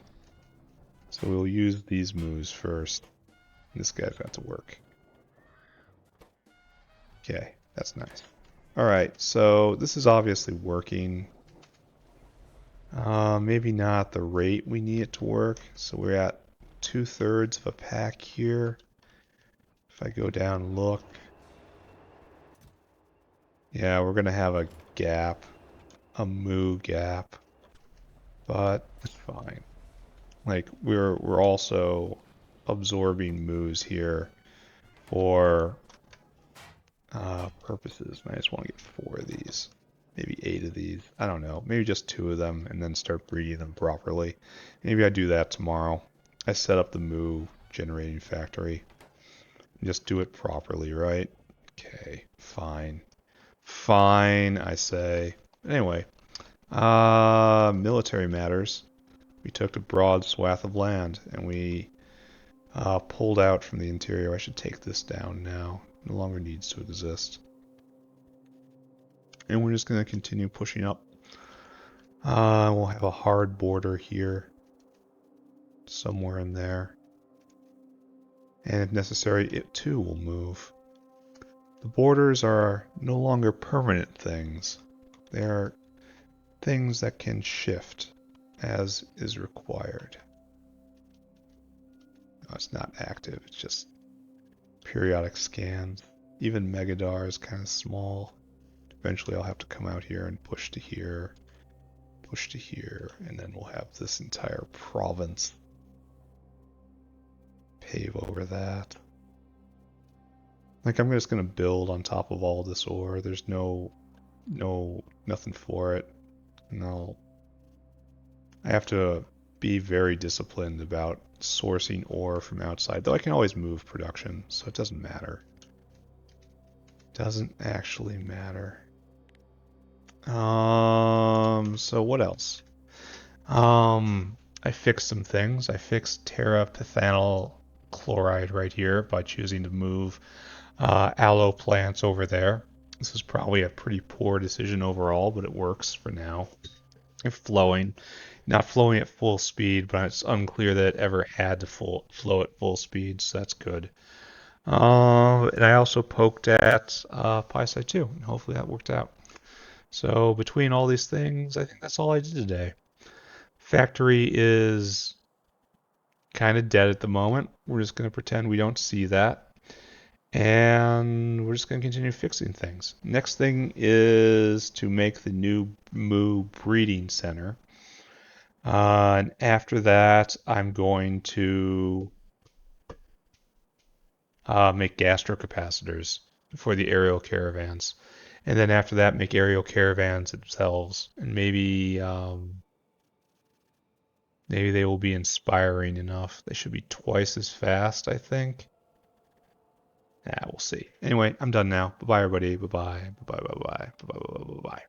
So we'll use these moves first. This guy's got to work. Okay, that's nice. Alright, so this is obviously working. Maybe not the rate we need it to work. So we're at 2/3 of a pack here. If I go down and look, yeah, we're gonna have a gap, a moo gap, but it's fine. Like we're also absorbing moos here for purposes. And I just want to get 4 of these, maybe 8 of these. I don't know, maybe just 2 of them, and then start breeding them properly. Maybe I do that tomorrow. I set up the moo generating factory. Just do it properly, right? Okay, fine. Fine, I say. Anyway, military matters. We took a broad swath of land and we pulled out from the interior. I should take this down now. No longer needs to exist. And we're just going to continue pushing up. We'll have a hard border here. Somewhere in there. And if necessary, it too will move. The borders are no longer permanent things. They are things that can shift as is required. No, it's not active, it's just periodic scans. Even Megadar is kind of small. Eventually I'll have to come out here and push to here, and then we'll have this entire province pave over that. Like I'm just gonna build on top of all this ore. There's nothing for it. And I have to be very disciplined about sourcing ore from outside, though I can always move production, so it doesn't matter. Doesn't actually matter. So what else? I fixed some things. I fixed terapenthanol chloride right here by choosing to move aloe plants over there. This is probably a pretty poor decision overall, but it works for now. It's flowing. Not flowing at full speed, but it's unclear that it ever had to flow at full speed, so that's good. And I also poked at PySci 2, and hopefully that worked out. So between all these things, I think that's all I did today. Factory is kind of dead at the moment. We're just going to pretend we don't see that. And we're just going to continue fixing things. Next thing is to make the new moo breeding center. And after that, I'm going to make gastrocapacitors for the aerial caravans. And then after that, make aerial caravans themselves. And maybe Maybe they will be inspiring enough. They should be twice as fast, I think. Yeah, we'll see. Anyway, I'm done now. Bye-bye, everybody. Bye-bye. Bye-bye. Bye-bye. Bye-bye. Bye-bye.